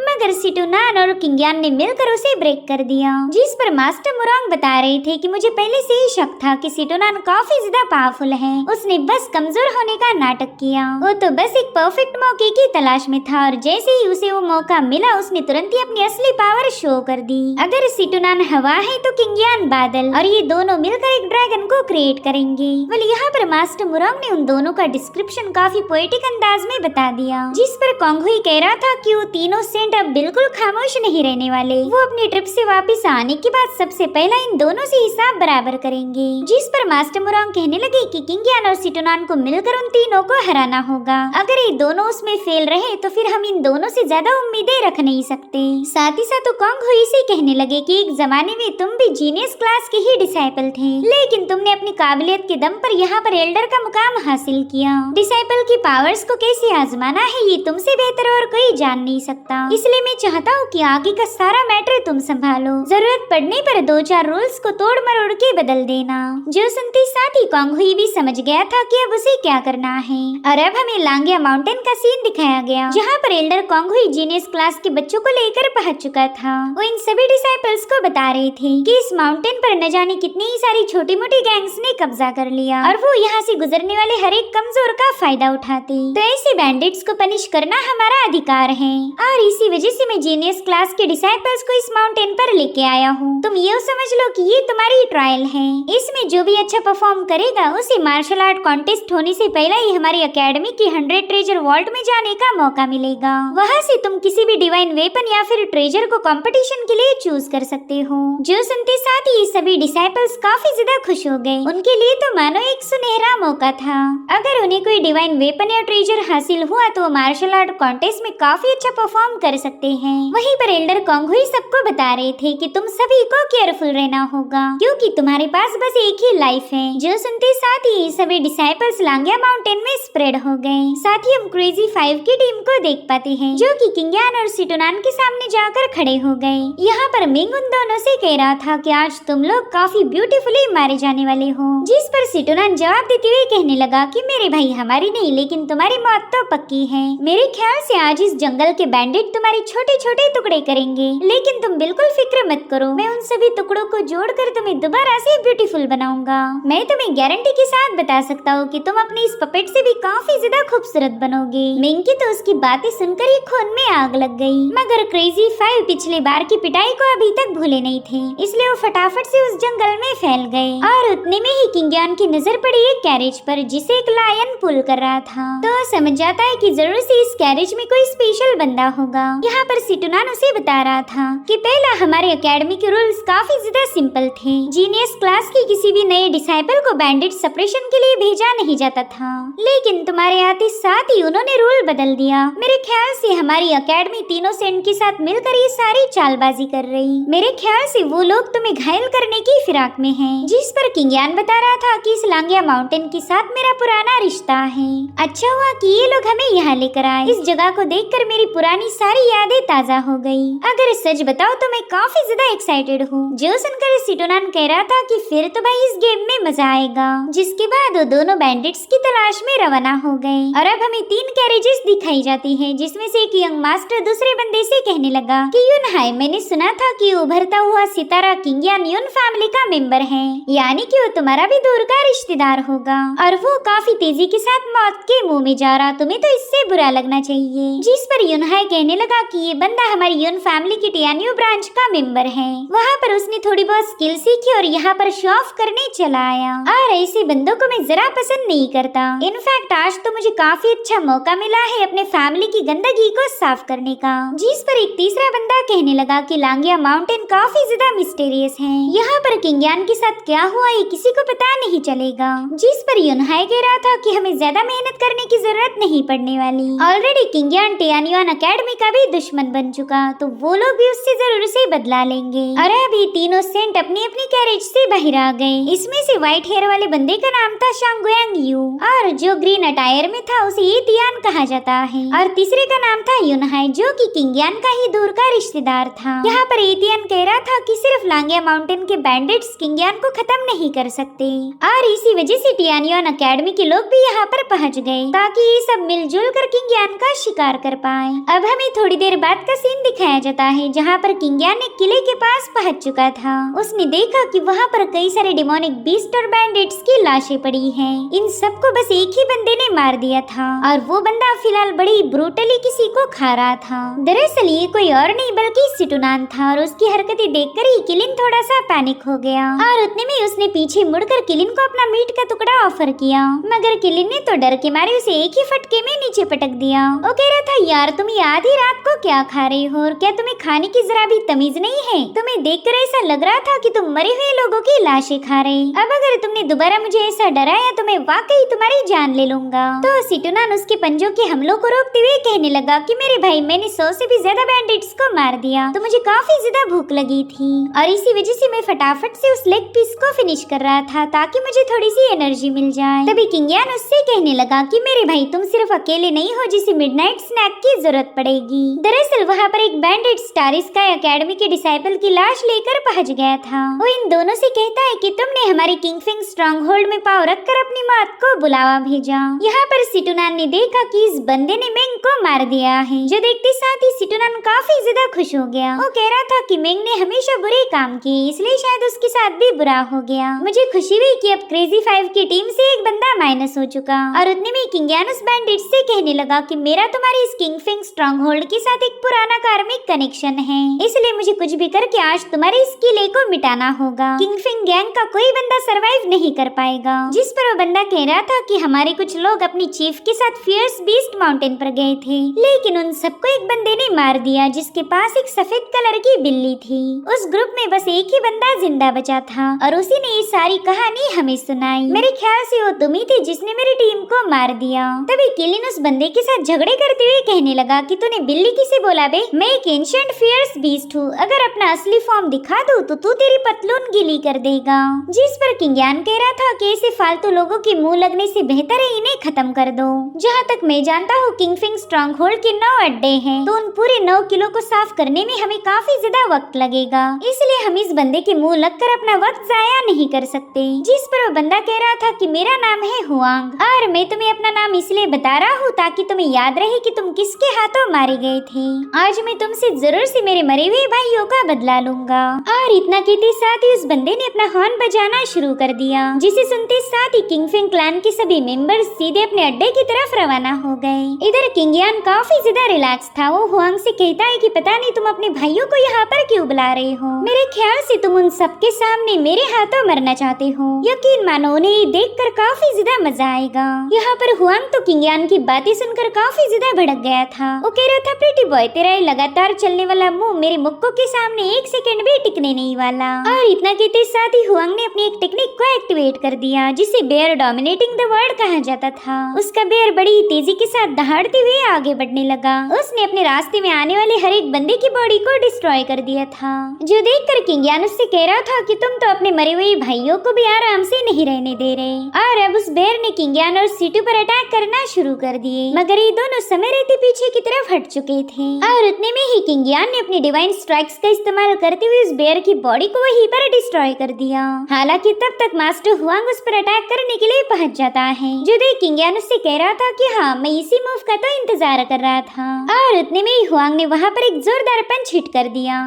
मगर सिटोनान और किंग्यान ने मिलकर उसे ब्रेक कर दिया। जिस पर मास्टर मुरांग बता रहे थे कि मुझे पहले से ही शक था कि सिटोनान काफी ज्यादा पावरफुल है, उसने बस कमजोर होने का नाटक किया। वो तो बस एक परफेक्ट मौके की तलाश में था और जैसे ही उसे वो मौका मिला उसने तुरंत ही अपनी असली पावर शो कर दी। अगर सिटोनान हवा है तो किंग्यान बादल, और ये दोनों मिलकर एक ड्रैगन को क्रिएट करेंगे। वेल यहाँ पर मास्टर मुरांग ने उन दोनों का डिस्क्रिप्शन काफी पोएटिक अंदाज में बता दिया। जिस पर कोंगहुई कह रहा था कि वो तीनों से इनोसेंट अब बिल्कुल खामोश नहीं रहने वाले। वो अपनी ट्रिप से वापस आने के बाद सबसे पहला इन दोनों से हिसाब बराबर करेंगे। जिस पर मास्टर मुरांग कहने लगे कि किंग यान और सिटोनान को मिलकर उन तीनों को हराना होगा। अगर ये दोनों उसमें फेल रहे तो फिर हम इन दोनों से ज्यादा उम्मीदें रख नहीं सकते। साथ ही साथ कॉन्ग हुई से कहने लगे कि एक जमाने में तुम भी जीनियस क्लास के ही डिसाइपल थे, लेकिन तुमने अपनी काबिलियत के दम पर यहाँ पर एल्डर का मुकाम हासिल किया। डिसाइपल की पावर्स को कैसे आजमाना है ये तुमसे बेहतर और कोई जान नहीं सकता, इसलिए मैं चाहता हूँ कि आगे का सारा मैटर तुम संभालो। जरूरत पड़ने पर 2-4 रूल्स को तोड़ मरोड़ के बदल देना। जो सुनते साथ ही कॉन्ग हुई भी समझ गया था कि अब उसे क्या करना है। और अब हमें लांगिया माउंटेन का सीन दिखाया गया, जहाँ पर एल्डर कॉन्ग हुई जीनियस क्लास के बच्चों को लेकर पहुंच चुका था। वो इन सभी डिसाइपल्स को बता रहे थे कि इस माउंटेन पर न जाने कितनी ही सारी छोटी मोटी गैंग्स ने कब्जा कर लिया और वो यहाँ से गुजरने वाले हर एक कमजोर का फायदा उठाते। तो ऐसे बैंडिट्स को पनिश करना हमारा अधिकार है और इसी वजह से मैं जीनियस क्लास के डिसाइपल्स को इस माउंटेन पर लेके आया हूँ। तुम ये समझ लो कि ये तुम्हारी ट्रायल है। इसमें जो भी अच्छा परफॉर्म करेगा उसे मार्शल आर्ट कॉन्टेस्ट होने से पहले ही हमारी एकेडमी की 100 ट्रेजर वॉल्ट में जाने का मौका मिलेगा। वहाँ से तुम किसी भी डिवाइन वेपन या फिर ट्रेजर को कंपटीशन के लिए चूज कर सकते हो। जो सुनते साथ ही सभी डिसाइपल्स काफी ज्यादा खुश हो गए। उनके लिए तो मानो एक सुनहरा मौका था। अगर उन्हें कोई डिवाइन वेपन या ट्रेजर हासिल हुआ तो मार्शल आर्ट कॉन्टेस्ट में काफी अच्छा परफॉर्म कर सकते हैं। वहीं पर एल्डर कॉन्ग हुई सबको बता रहे थे कि तुम सभी को केयरफुल रहना होगा क्योंकि तुम्हारे पास बस एक ही लाइफ है। जो सुनते साथ ही सभी डिसाइपल्स लांगिया माउंटेन में स्प्रेड हो गए। साथ ही हम क्रेजी 5 की टीम को देख पाते हैं जो कि किंग यान और सिटोनान के सामने जाकर खड़े हो गए। यहाँ पर मिंग उन दोनों से कह रहा था कि आज तुम लोग काफी ब्यूटीफुली मारे जाने वाले हो, जिस पर सिटोनान जवाब देते हुए कहने लगा कि मेरे भाई हमारी नहीं लेकिन तुम्हारी मौत तो पक्की है। मेरे ख्याल से आज इस जंगल के बैंडिट तुम्हारे छोटे छोटे टुकड़े करेंगे, लेकिन तुम बिल्कुल फिक्र मत करो, मैं उन सभी टुकड़ों को जोड़कर तुम्हें दोबारा से ब्यूटीफुल बनाऊंगा। मैं तुम्हें गारंटी के साथ बता सकता हूँ कि तुम अपनी इस पपेट से भी काफी ज्यादा खूबसूरत बनोगे। मिंग की तो उसकी बातें सुनकर ही खून में आग लग गई, मगर क्रेजी 5 पिछले बार की पिटाई को अभी तक भूले नहीं थे, इसलिए वो फटाफट से उस जंगल में फैल गए। और उतने में ही किंग यान की नजर पड़ी एक कैरेज पर जिसे एक लायन पुल कर रहा था। तो समझ जाता है कि जरूर से इस कैरेज में कोई स्पेशल बंदा होगा। यहाँ पर सिटोनान उसे बता रहा था कि पहला हमारे एकेडमी के रूल्स काफी ज्यादा सिंपल थे। जीनियस क्लास की किसी भी नए डिसाइपल को बैंडिट सप्रेशन के लिए भेजा नहीं जाता था, लेकिन तुम्हारे आते साथ ही उन्होंने रूल बदल दिया। मेरे ख्याल से हमारी एकेडमी तीनों सेंट के साथ मिलकर ये सारी चालबाजी कर रही। मेरे ख्याल से वो लोग तुम्हें घायल करने की फिराक में हैं। जिस पर किंग यान बता रहा था कि इस लांगिया माउंटेन के साथ मेरा पुराना रिश्ता है। अच्छा हुआ कि ये लोग हमें यहाँ लेकर आए। इस जगह को देखकर मेरी पुरानी सारी यादें ताजा हो गई। अगर सच बताओ तो मैं काफी ज्यादा एक्साइटेड हूँ। जो सुनकर सिटोनान कह रहा था कि फिर तो भाई इस गेम में मजा आएगा। जिसके बाद वो दोनों बैंडिट्स की तलाश में रवाना हो गए और अब हमें 3 कैरेजेस दिखाई जाती हैं, जिसमें से एक यंग मास्टर दूसरे बंदे से कहने लगा कि यून हाय, मैंने सुना था कि उभरता हुआ सितारा किंग यान यून फैमिली का मेंबर है, यानी कि वो तुम्हारा भी दूर का रिश्तेदार होगा और वो काफी तेजी के साथ मौत के मुंह में जा रहा, तुम्हें तो इससे बुरा लगना चाहिए। जिस पर यूनहाई कहने लगा कि ये बंदा हमारी यून फैमिली की टियानियो ब्रांच का मेंबर है। वहाँ पर उसने थोड़ी बहुत स्किल सीखी और यहाँ पर शो ऑफ करने चला आया और ऐसे बंदों को मैं जरा पसंद नहीं करता। इनफैक्ट आज तो मुझे काफी अच्छा मौका मिला है अपने फैमिली की गंदगी को साफ करने का। जिस पर एक तीसरा बंदा कहने लगा कि लांगिया माउंटेन काफी ज्यादा मिस्टीरियस है, यहाँ पर किंग यान के साथ क्या हुआ ये किसी को पता नहीं चलेगा। जिस पर यूनहाई कह रहा था कि हमें ज्यादा मेहनत करने की जरूरत नहीं पड़ने वाली। ऑलरेडी किंग यान टियानियन एकेडमी का भी दुश्मन बन चुका, तो वो लोग भी उससे जरूर से बदला लेंगे। अरे अभी तीनों सेंट अपनी अपनी कैरेज से बाहर आ गए। इसमें से व्हाइट हेयर वाले बंदे का नाम था शांगुयांग यू और जो ग्रीन अटायर में था उसे ईतियान कहा जाता है और तीसरे का नाम था यूनहाई जो कि किंग यान का ही दूर का रिश्तेदार था। यहाँ पर ईतियान कह रहा था कि सिर्फ लांगिया माउंटेन के बैंडिट्स किंग यान को खत्म नहीं कर सकते और इसी वजह से टियानियन एकेडमी के लोग भी यहाँ पर पहुँच गए ताकि ये सब मिलजुल कर किंग यान का शिकार कर पाए। अब हमें थोड़ी देर बाद का सीन दिखाया जाता है जहाँ पर किंग यान एक किले के पास पहुँच चुका था। उसने देखा कि वहाँ पर कई सारे डिमोनिक बीस्ट और बैंडिट्स की लाशें पड़ी हैं। इन सबको बस एक ही बंदे ने मार दिया था और वो बंदा फिलहाल बड़ी ब्रूटली किसी को खा रहा था। दरअसल ये कोई और नहीं बल्कि सिटोनान था और उसकी हरकतें देखकर ही किलिन थोड़ा सा पैनिक हो गया और उतने में उसने पीछे मुड़कर किलिन को अपना मीट का टुकड़ा ऑफर किया, मगर किलिन ने तो डर के मारे उसे एक ही फटके में नीचे पटक दिया। वो कह रहा था यार तुम ये आधी रात रात को क्या खा रही हो और क्या तुम्हें खाने की जरा भी तमीज नहीं है? तुम्हें देखकर ऐसा लग रहा था कि तुम मरे हुए लोगों की लाशें खा रहे। अब अगर तुमने दोबारा मुझे ऐसा डराया तो मैं वाकई तुम्हारी जान ले लूंगा। तो सिटुनान उसके पंजों के हमलों को रोकते हुए कहने लगा कि मेरे भाई, मैंने 100 से भी ज्यादा बैंडिट्स को मार दिया तो मुझे काफी ज्यादा भूख लगी थी और इसी वजह से मैं फटाफट से उस लेग पीस को फिनिश कर रहा था ताकि मुझे थोड़ी सी एनर्जी मिल जाए। तभी किंग यान उससे कहने लगा कि मेरे भाई, तुम सिर्फ अकेले नहीं हो जिसे मिडनाइट स्नैक की जरूरत पड़ेगी। दरअसल वहाँ पर एक बैंडिट स्टार स्काई एकेडमी के डिसाइपल की लाश लेकर पहुँच गया था। वो इन दोनों से कहता है कि तुमने हमारी किंगफिंग स्ट्रॉन्ग होल्ड में पाँव रखकर अपनी मौत को बुलावा भेजा। यहाँ पर सिटुनान ने देखा कि इस बंदे ने मेंग को मार दिया है, जो देखते साथ ही सिटुनान काफी ज्यादा खुश हो गया। वो कह रहा था कि मेंग ने हमेशा बुरे काम किए, इसलिए शायद उसके साथ भी बुरा हो गया। मुझे खुशी हुई कि अब क्रेजी 5 की टीम से एक बंदा माइनस हो चुका और उतने में किंग यान उस बैंडिट से कहने लगा कि मेरा तुम्हारी इस किंगफिंग स्ट्रॉन्ग होल्ड के साथ एक पुराना कार्मिक कनेक्शन है, इसलिए मुझे कुछ भी करके आज तुम्हारे इस किले को मिटाना होगा। किंगफिंग गैंग का कोई बंदा सरवाइव नहीं कर पाएगा। जिस पर वो बंदा कह रहा था कि हमारे कुछ लोग अपनी चीफ के साथ फियर्स बीस्ट माउंटेन पर गए थे, लेकिन उन सबको एक बंदे ने मार दिया जिसके पास एक सफेद कलर की बिल्ली थी। उस ग्रुप में बस एक ही बंदा जिंदा बचा था और उसी ने ये सारी कहानी हमें सुनाई। मेरे ख्याल से वो तुम ही थे जिसने मेरी टीम को मार दिया। तभी किलिन उस बंदे के साथ झगड़े करते हुए कहने लगा कि तूने बिल्ली किसे बोला बे? मैं एक एंशिएंट फियर्स बीस्ट हूँ, अगर अपना असली फॉर्म दिखा दूँ तो तू तेरी पतलून गीली कर देगा। जिस पर किंग यान कह रहा था कि ऐसे फालतू लोगों के मुंह लगने से बेहतर है इन्हें खत्म कर दो। जहाँ तक मैं जानता हूँ किंगफिंग स्ट्रॉन्ग होल्ड के 9 अड्डे हैं, तो उन पूरे 9 किलो को साफ करने में हमें काफी ज्यादा वक्त लगेगा, इसलिए हम इस बंदे के मुंह लगकर अपना वक्त जाया नहीं कर सकते। जिस पर वो बंदा कह रहा था कि मेरा नाम है हुआंग और मैं तुम्हें अपना नाम इसलिए बता रहा हूँ ताकि तुम्हें याद रहे कि तुम किसके हाथों मारे गए थे। आज मैं तुमसे जरूर से मेरे मरे हुए भाइयों का बदला लूंगा। और इतना कहते साथ ही उस बंदे ने अपना हॉर्न बजाना शुरू कर दिया, जिसे सुनते साथ ही किंगफिंग क्लैन के सभी मेंबर्स सीधे अपने अड्डे की तरफ रवाना हो गए। इधर किंग यान काफी ज्यादा रिलैक्स था। वो हुआंग से कहता है कि पता नहीं तुम अपने भाइयों को यहाँ पर क्यों बुला रहे हो, मेरे ख्याल से तुम उन सबके सामने मेरे हाथों मरना चाहते हो। यकीन मानो उन्हें ये देखकर काफी ज्यादा मजा आएगा। यहाँ पर हुआंग तो किंग यान की बातें सुनकर काफी ज्यादा भड़क गया था। वो कह रहा था प्रीटी बॉय, तेरा ये लगातार चलने वाला मुंह मेरे मुक्कों के सामने एक सेकंड भी टिकने नहीं वाला। और इतना कहते साथ ही हुआंग ने अपनी एक टेक्निक को एक्टिवेट कर दिया जिसे बेयर डोमिनेटिंग द वर्ल्ड कहा जाता था। उसका बेयर बड़ी तेजी के साथ दहाड़ते हुए आगे बढ़ने लगा। उसने अपने रास्ते में आने वाले हर एक बंदे की बॉडी को डिस्ट्रॉय कर दिया था, जो देखकर किंग यान उससे कह रहा था कि तुम तो अपने मरे हुए भाइयों को भी आराम से नहीं रहने दे रहे। और अब उस बेयर ने किंग यान और सीटू पर अटैक करना शुरू कर दिए, मगर ये दोनों समय रहते पीछे की तरफ हट चुके थे। और उतने में ही किंग यान ने अपनी डिवाइन स्ट्राइक्स का इस्तेमाल करते हुए उस बेयर की बॉडी को वहीं पर डिस्ट्रॉय कर दिया। हालांकि तब तक मास्टर हुआंग उस पर अटैक करने के लिए पहुंच जाता है, जो देख किंग यान उससे कह रहा था कि हाँ, मैं इसी मूव का तो इंतजार कर रहा था। और उतने में ही हुआंग ने वहाँ पर एक जोरदार पंच हिट कर दिया,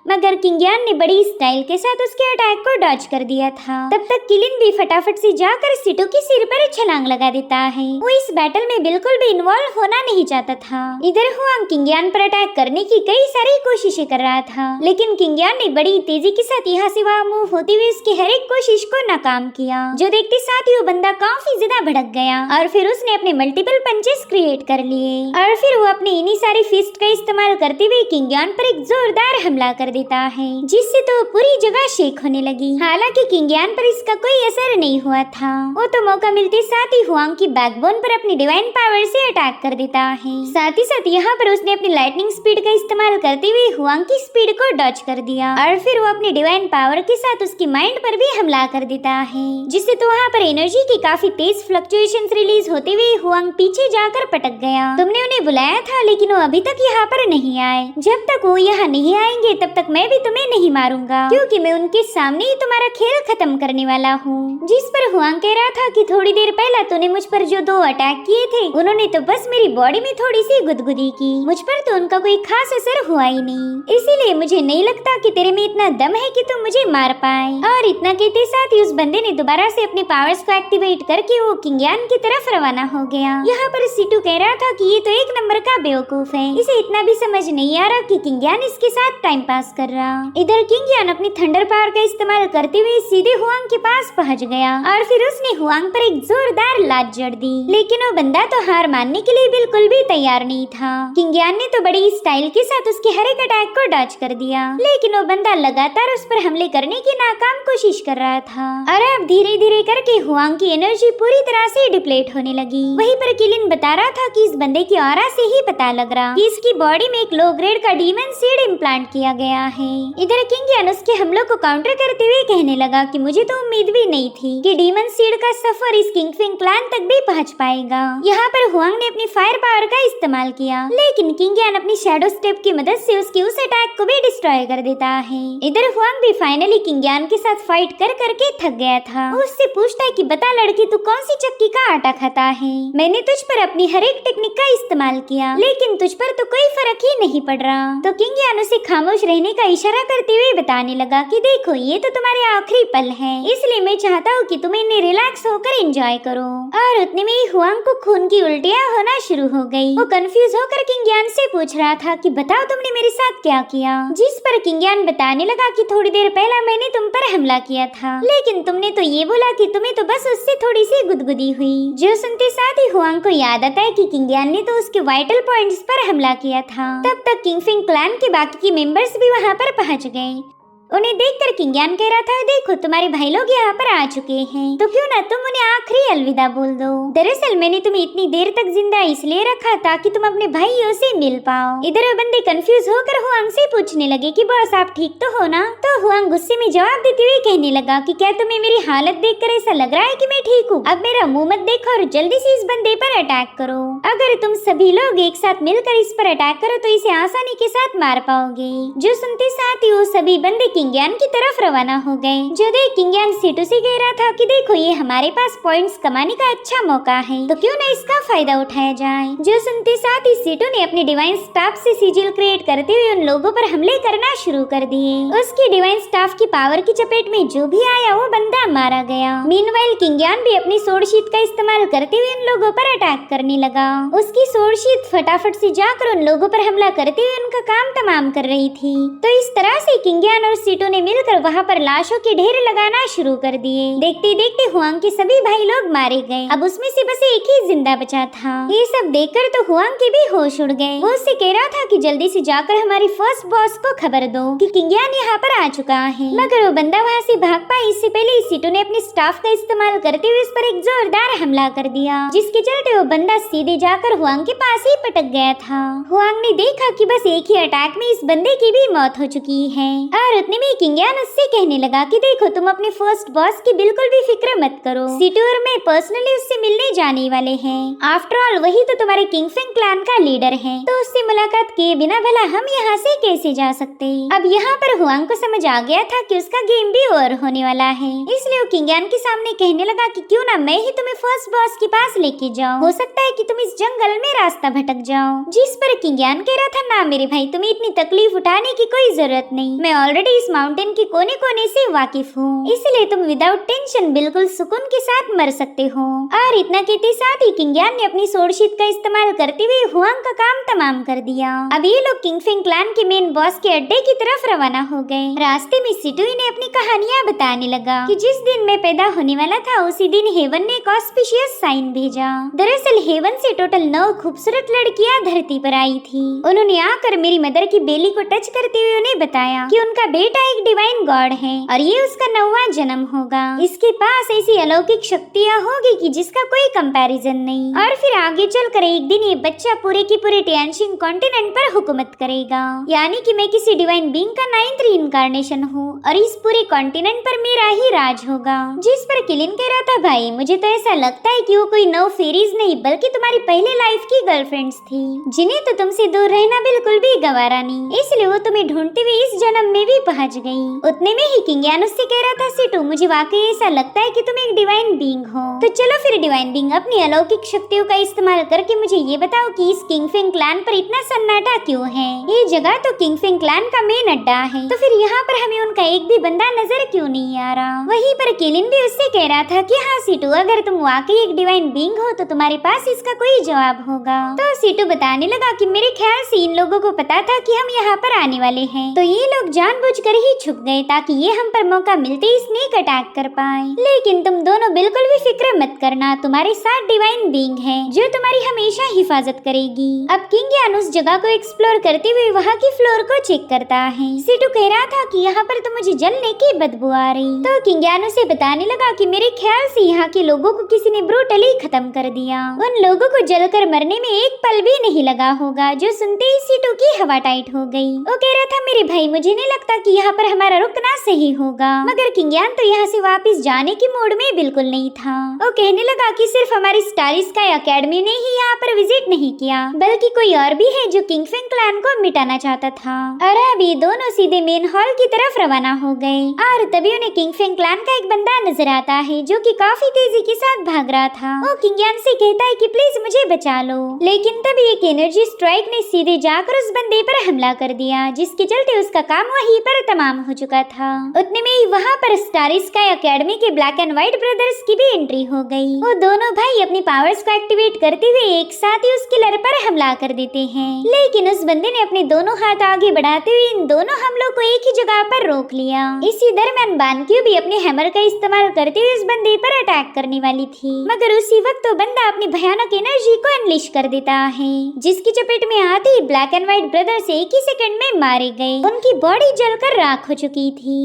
मगर किंग यान ने बड़ी स्टाइल के साथ उसके अटैक को डॉज कर दिया था। तब तक किलिन भी फटाफट से जाकर सीटू के सिर पर छलांग लगा देता है। वो इस बैटल में बिल्कुल भी इन्वॉल्व होना नहीं चाहता था। इधर हुआंग किंग यान पर अटैक करने की कई सारी कोशिशें कर रहा था, लेकिन किंग यान ने बड़ी तेजी के साथ यहाँ से वहाँ मूव होते हुए उसकी हर एक कोशिश को नाकाम किया, जो देखते साथ ही वो बंदा काफी ज्यादा भड़क गया और फिर उसने अपने मल्टीपल पंचेस क्रिएट कर लिए और फिर वो अपने इन्हीं सारी फिस्ट का इस्तेमाल करते हुए किंग यान पर एक जोरदार हमला कर देता है, जिससे तो पूरी जगह शेक होने लगी। हालांकि किंग यान पर इसका कोई असर नहीं हुआ था। वो तो मौका मिलते साथ ही हुआंग की बैकबोन पर अपनी डिवाइन पावर से अटैक कर देता है। साथ ही साथ यहाँ पर उसने अपनी लाइटनिंग स्पीड का इस्तेमाल करते हुए हुआंग की स्पीड को डॉज कर दिया और फिर वो अपनी डिवाइन पावर के साथ उसकी माइंड पर भी हमला कर देता है, जिससे तो वहाँ पर एनर्जी की काफी तेज फ्लक्चुएशंस रिलीज होते हुए हुआंग पीछे जाकर पटक गया। तुमने उन्हें बुलाया था लेकिन वो अभी तक यहाँ पर नहीं आए। जब तक वो यहाँ नहीं आएंगे तब तक मैं भी तुम्हें नहीं मारूंगा, क्योंकि मैं उनके सामने ही तुम्हारा खेल खत्म करने वाला हूँ। जिस पर हुआंग कह रहा था कि थोड़ी देर पहले तूने मुझ पर जो 2 अटैक किए थे उन्होंने तो बस मेरी बॉडी में थोड़ी सी गुदगुदी की, मुझ पर तो उनका कोई खास असर हुआ ही नहीं, इसीलिए मुझे नहीं लगता कि तेरे में इतना दम है कि तुम मुझे मार पाए। और इतना कहते साथ ही उस बंदे ने दोबारा से अपने पावर्स को एक्टिवेट करके वो किंग यान की तरफ रवाना हो गया। यहाँ पर सीटू कह रहा था कि ये तो एक नंबर का बेवकूफ है, इसे इतना भी समझ नहीं आ रहा कि किंगयान इसके साथ टाइम पास कर रहा। इधर किंगयान अपनी थंडर पावर का इस्तेमाल करते हुए सीधे हुआंग के पास पहुंच गया और फिर उसने हुआंग पर एक जोरदार लात जड़ दी। लेकिन वो बंदा तो हार मानने के लिए बिल्कुल भी तैयार नहीं था। किंगयान ने तो बड़ी स्टाइल के साथ उसके हर एक अटैक को डॉज कर दिया, लेकिन वो बंदा लगातार उस पर हमले करने की नाकाम कोशिश कर रहा था। और अब धीरे धीरे करके हुआंग की एनर्जी पूरी तरह से डिप्लीट होने लगी। वहीं पर किलिन बता रहा था कि इस बंदे की ऑरा से ही पता लग रहा कि इसकी बॉडी में एक लो ग्रेड का डीमन सीड इम्प्लांट किया गया है। इधर किंगयान उसके हमलों को काउंटर करते हुए कहने लगा कि मुझे तो उम्मीद भी नहीं थी कि डीमन सीड का सफर इस किंगफिंग क्लैन तक भी पहुंच पाएगा। यहाँ पर हुआंग ने अपनी फायर पावर का इस्तेमाल किया, लेकिन किंगयान अपनी शैडो स्टेप की मदद से उसके उस अटैक को भी डिस्ट्रॉय कर देता है। इधर हुआंग भी फाइनली किंगयान के साथ फाइट कर करके थक गया था। वो उससे पूछता है कि बता लड़की, तू कौन सी चक्की का आटा खाता है? मैंने तुझ पर अपनी हर एक टेक्निक का इस्तेमाल किया, लेकिन तुझ पर तो कोई फर्क ही नहीं पड़ रहा। तो किंगयान उसे खामोश रहने का इशारा करते हुए बताने लगा कि देखो, ये तो तुम्हारे आखिरी पल है, इसलिए मैं चाहता हूँ कि तुम इन्हें रिलैक्स होकर एंजॉय करो। और उतने में ही हुआंग को खून की उल्टियाँ होना शुरू हो गई। वो कंफ्यूज होकर किंगयान से पूछ रहा था कि बताओ तुमने मेरे साथ क्या किया? जिस पर किंगयान बताने लगा कि थोड़ी देर पहले मैंने तुम पर हमला किया था, लेकिन तुमने तो ये बोला कि तुम्हें तो बस उससे थोड़ी सी गुदगुदी हुई। जो सुनते साथ ही हुआंग को याद आता है कि किंगयान ने तो उसके वाइटल पॉइंट्स पर हमला किया था। तब तक किंगफिंग क्लैन के बाकी के मेंबर्स भी वहाँ पर पहुँच गए। उन्हें देखकर किंगयान कह रहा था, देखो तुम्हारे भाई लोग यहाँ पर आ चुके हैं, तो क्यों ना तुम उन्हें आखिरी अलविदा बोल दो। दरअसल मैंने तुम्हें इतनी देर तक जिंदा इसलिए रखा ताकि तुम अपने भाइयों से मिल पाओ। इधर वो बंदे कंफ्यूज होकर हुआंग से पूछने लगे कि बॉस आप ठीक तो हो ना? तो हुआंग गुस्से में जवाब देते हुए कहने लगा कि क्या तुम्हें मेरी हालत देखकर ऐसा लग रहा है कि मैं ठीक हूँ? अब मेरा मुंह मत देखो और जल्दी से इस बंदे पर अटैक करो। अगर तुम सभी लोग एक साथ मिलकर इस पर अटैक करो तो इसे आसानी के साथ मार पाओगे। जो सुनते साथ ही वो सभी बंदे किंगयान की तरफ रवाना हो गए। जो देख किंगयान सीटू से कह रहा था कि देखो, ये हमारे पास पॉइंट्स कमाने का अच्छा मौका है, तो क्यों ना इसका फायदा उठाया जाए। जो सुनते साथ ही सीटू ने अपनी डिवाइन स्टाफ से सिजिल क्रिएट करते हुए उन लोगों पर हमले करना शुरू कर दिए। उसकी डिवाइन स्टाफ की पावर की चपेट में जो भी आया वो बंदा मारा गया। मीनवाइल किंगयान भी अपनी सोर्ड शीट का इस्तेमाल करते हुए उन लोगों पर अटैक करने लगा। उसकी सोर्ड शीट फटाफट से जाकर उन लोगों पर हमला करते हुए उनका काम तमाम कर रही थी। तो इस तरह से किंगयान और सीटू ने मिलकर वहाँ पर लाशों के ढेर लगाना शुरू कर दिए। देखते देखते हुआंग के सभी भाई लोग मारे गए। अब उसमें से बस एक ही जिंदा बचा था। ये सब देखकर तो हुआंग के भी होश उड़ गए। वो उससे कह रहा था कि जल्दी से जाकर हमारी फर्स्ट बॉस को खबर दो कि किंगयान यहाँ पर आ चुका है। मगर वो बंदा वहाँ से भाग पाए इससे पहले सीटू ने अपने स्टाफ का इस्तेमाल करते हुए उस पर एक जोरदार हमला कर दिया, जिसके चलते वो बंदा सीधे जाकर हुआंग के पास ही पटक गया था। हुआंग ने देखा कि बस एक ही अटैक में इस बंदे की भी मौत हो चुकी है। और उतने में किंगयान उससे कहने लगा कि देखो, तुम अपने फर्स्ट बॉस की बिल्कुल भी फिक्र मत करो। सीटू और मैं पर्सनली उससे मिलने जाने वाले हैं। आफ्टर ऑल वही तो तुम्हारे किंगफिंग क्लैन का लीडर है, तो उससे मुलाकात किए बिना भला हम यहाँ से कैसे जा सकते। अब यहाँ पर हुआंग को समझ आ गया था कि उसका गेम भी ओवर होने वाला है, इसलिए वो किंगयान के सामने कहने लगा कि क्यों ना मैं ही तुम्हें फर्स्ट बॉस के पास लेके जाऊँ। हो सकता है कि तुम इस जंगल में रास्ता भटक जाओ। जिस पर किंगयान कह रहा था, ना मेरे भाई, तुम्हें इतनी तकलीफ उठाने की कोई जरूरत नहीं। मैं ऑलरेडी इस माउंटेन के कोने कोने से वाकिफ हूँ, इसलिए तुम विदाउट टेंशन बिल्कुल सुकून के साथ मर सकते हो। और इतना कहते साथ ही किंगयान ने अपनी सोर्ड शीट का इस्तेमाल करते हुए हुआंग का काम तमाम कर दिया। अब ये लोग किंगफिंग क्लैन के मेन बॉस के अड्डे की तरफ रवाना हो गए। रास्ते में सिटुई ने अपनी कहानियाँ बताने लगा कि जिस दिन मैं पैदा होने वाला था उसी दिन हेवन ने एक ऑस्पिशियस साइन भेजा। दरअसल हेवन से टोटल 9 खूबसूरत लड़कियाँ धरती पर आई थी। उन्होंने आकर मेरी मदर की बेली को टच करते हुए उन्हें बताया कि उनका बेटा एक डिवाइन गॉड है और ये उसका 9वां जन्म होगा। इसके पास ऐसी अलौकिक शक्तियाँ होगी कि जिसका कोई कंपैरिजन नहीं। और फिर आगे चलकर एक दिन ये बच्चा पूरे की पूरे टियानशिन कॉन्टिनेंट पर हुकूमत करेगा, यानी कि मैं किसी डिवाइन बीइंग का 9th रीइंकार्नेशन हूँ और इस पूरे कॉन्टिनेंट पर मेरा ही राज होगा। जिस पर किलिन कह रहा था, भाई मुझे तो ऐसा लगता है कि वो कोई 9 फेरीज नहीं बल्कि तुम्हारी पहले लाइफ की गर्लफ्रेंड्स थी, जिन्हें तो तुमसे दूर रहना बिल्कुल भी गवारा नहीं, इसलिए वो तुम्हें ढूंढते हुए इस जन्म में भी पहुंच पहुंच गई। उतने में ही किंग यान उससे कह रहा था, सीटू मुझे वाकई ऐसा लगता है कि तुम एक डिवाइन बीइंग हो। तो चलो फिर डिवाइन बीइंग, अपनी अलौकिक शक्तियों का इस्तेमाल करके मुझे ये बताओ कि इस किंगफिंग क्लैन पर इतना सन्नाटा क्यों है? ये जगह तो किंगफिंग क्लैन का मेन अड्डा है, तो फिर यहाँ पर हमें उनका एक भी बंदा नजर क्यों नहीं आ रहा? वहीं पर किलिन भी उससे कह रहा था कि हाँ सीटू, अगर तुम वाकई एक डिवाइन बीइंग हो तो तुम्हारे पास इसका कोई जवाब होगा। तो सीटू बताने लगा कि मेरे ख्याल से इन लोगों को पता था कि हम यहाँ पर आने वाले हैं, तो ये लोग जानबूझकर ही छुप गए ताकि ये हम पर मौका मिलते ही स्नेक अटैक कर पाए। लेकिन तुम दोनों बिल्कुल भी फिक्र मत करना, तुम्हारे साथ डिवाइन बीइंग है जो तुम्हारी हमेशा हिफाजत करेगी। अब किंग यान उस जगह को एक्सप्लोर करते हुए वहाँ की फ्लोर को चेक करता है। सीटू कह रहा था कि यहाँ पर तो मुझे जलने की बदबू आ रही। तो किंग यान उसे बताने लगा कि मेरे ख्याल से यहाँ के लोगों को किसी ने ब्रूटली खत्म कर दिया। उन लोगों को जलकर मरने में एक पल भी नहीं लगा होगा। जो सुनते ही सीटू की हवा टाइट हो गई। वो कह रहा था, मेरे भाई मुझे नहीं लगता कि यहाँ पर हमारा रुकना सही होगा। मगर किंग यान तो यहाँ से वापस जाने की मूड में बिल्कुल नहीं था। वो कहने लगा कि सिर्फ हमारी स्टार स्काई एकेडमी ने ही यहाँ पर विजिट नहीं किया, बल्कि कोई और भी है जो किंगफिंग क्लैन को मिटाना चाहता था। और अब ये दोनों सीधे मेन हॉल की तरफ रवाना हो गए और तभी उन्हें किंगफिंग क्लैन का एक बंदा नजर आता है जो कि काफी तेजी के साथ भाग रहा था। वो किंग यान से कहता है कि प्लीज मुझे बचा लो, लेकिन तभी एक एनर्जी स्ट्राइक ने सीधे जाकर उस बंदे पर हमला कर दिया, जिसके चलते उसका काम वहीं पर तमाम हो चुका था। उतने में ही वहाँ पर स्टार स्काई एकेडमी के ब्लैक एंड व्हाइट ब्रदर्स की भी एंट्री हो गई। वो दोनों भाई अपनी पावर्स को एक्टिवेट करते हुए एक साथ ही उस किलर पर हमला कर देते हैं, लेकिन उस बंदे ने अपने दोनों हाथ आगे बढ़ाते हुए इन दोनों हमलों को एक ही जगह पर रोक लिया। इसी दरमियान बानक्यू भी अपने हैमर का इस्तेमाल करते हुए उस बंदे पर अटैक करने वाली थी, मगर उसी वक्त तो बंदा अपनी भयानक एनर्जी को अनलिश कर देता है, जिसकी चपेट में आते ही ब्लैक एंड व्हाइट ब्रदर्स एक ही सेकंड में मारे गए। उनकी बॉडी जलकर राख हो चुकी थी,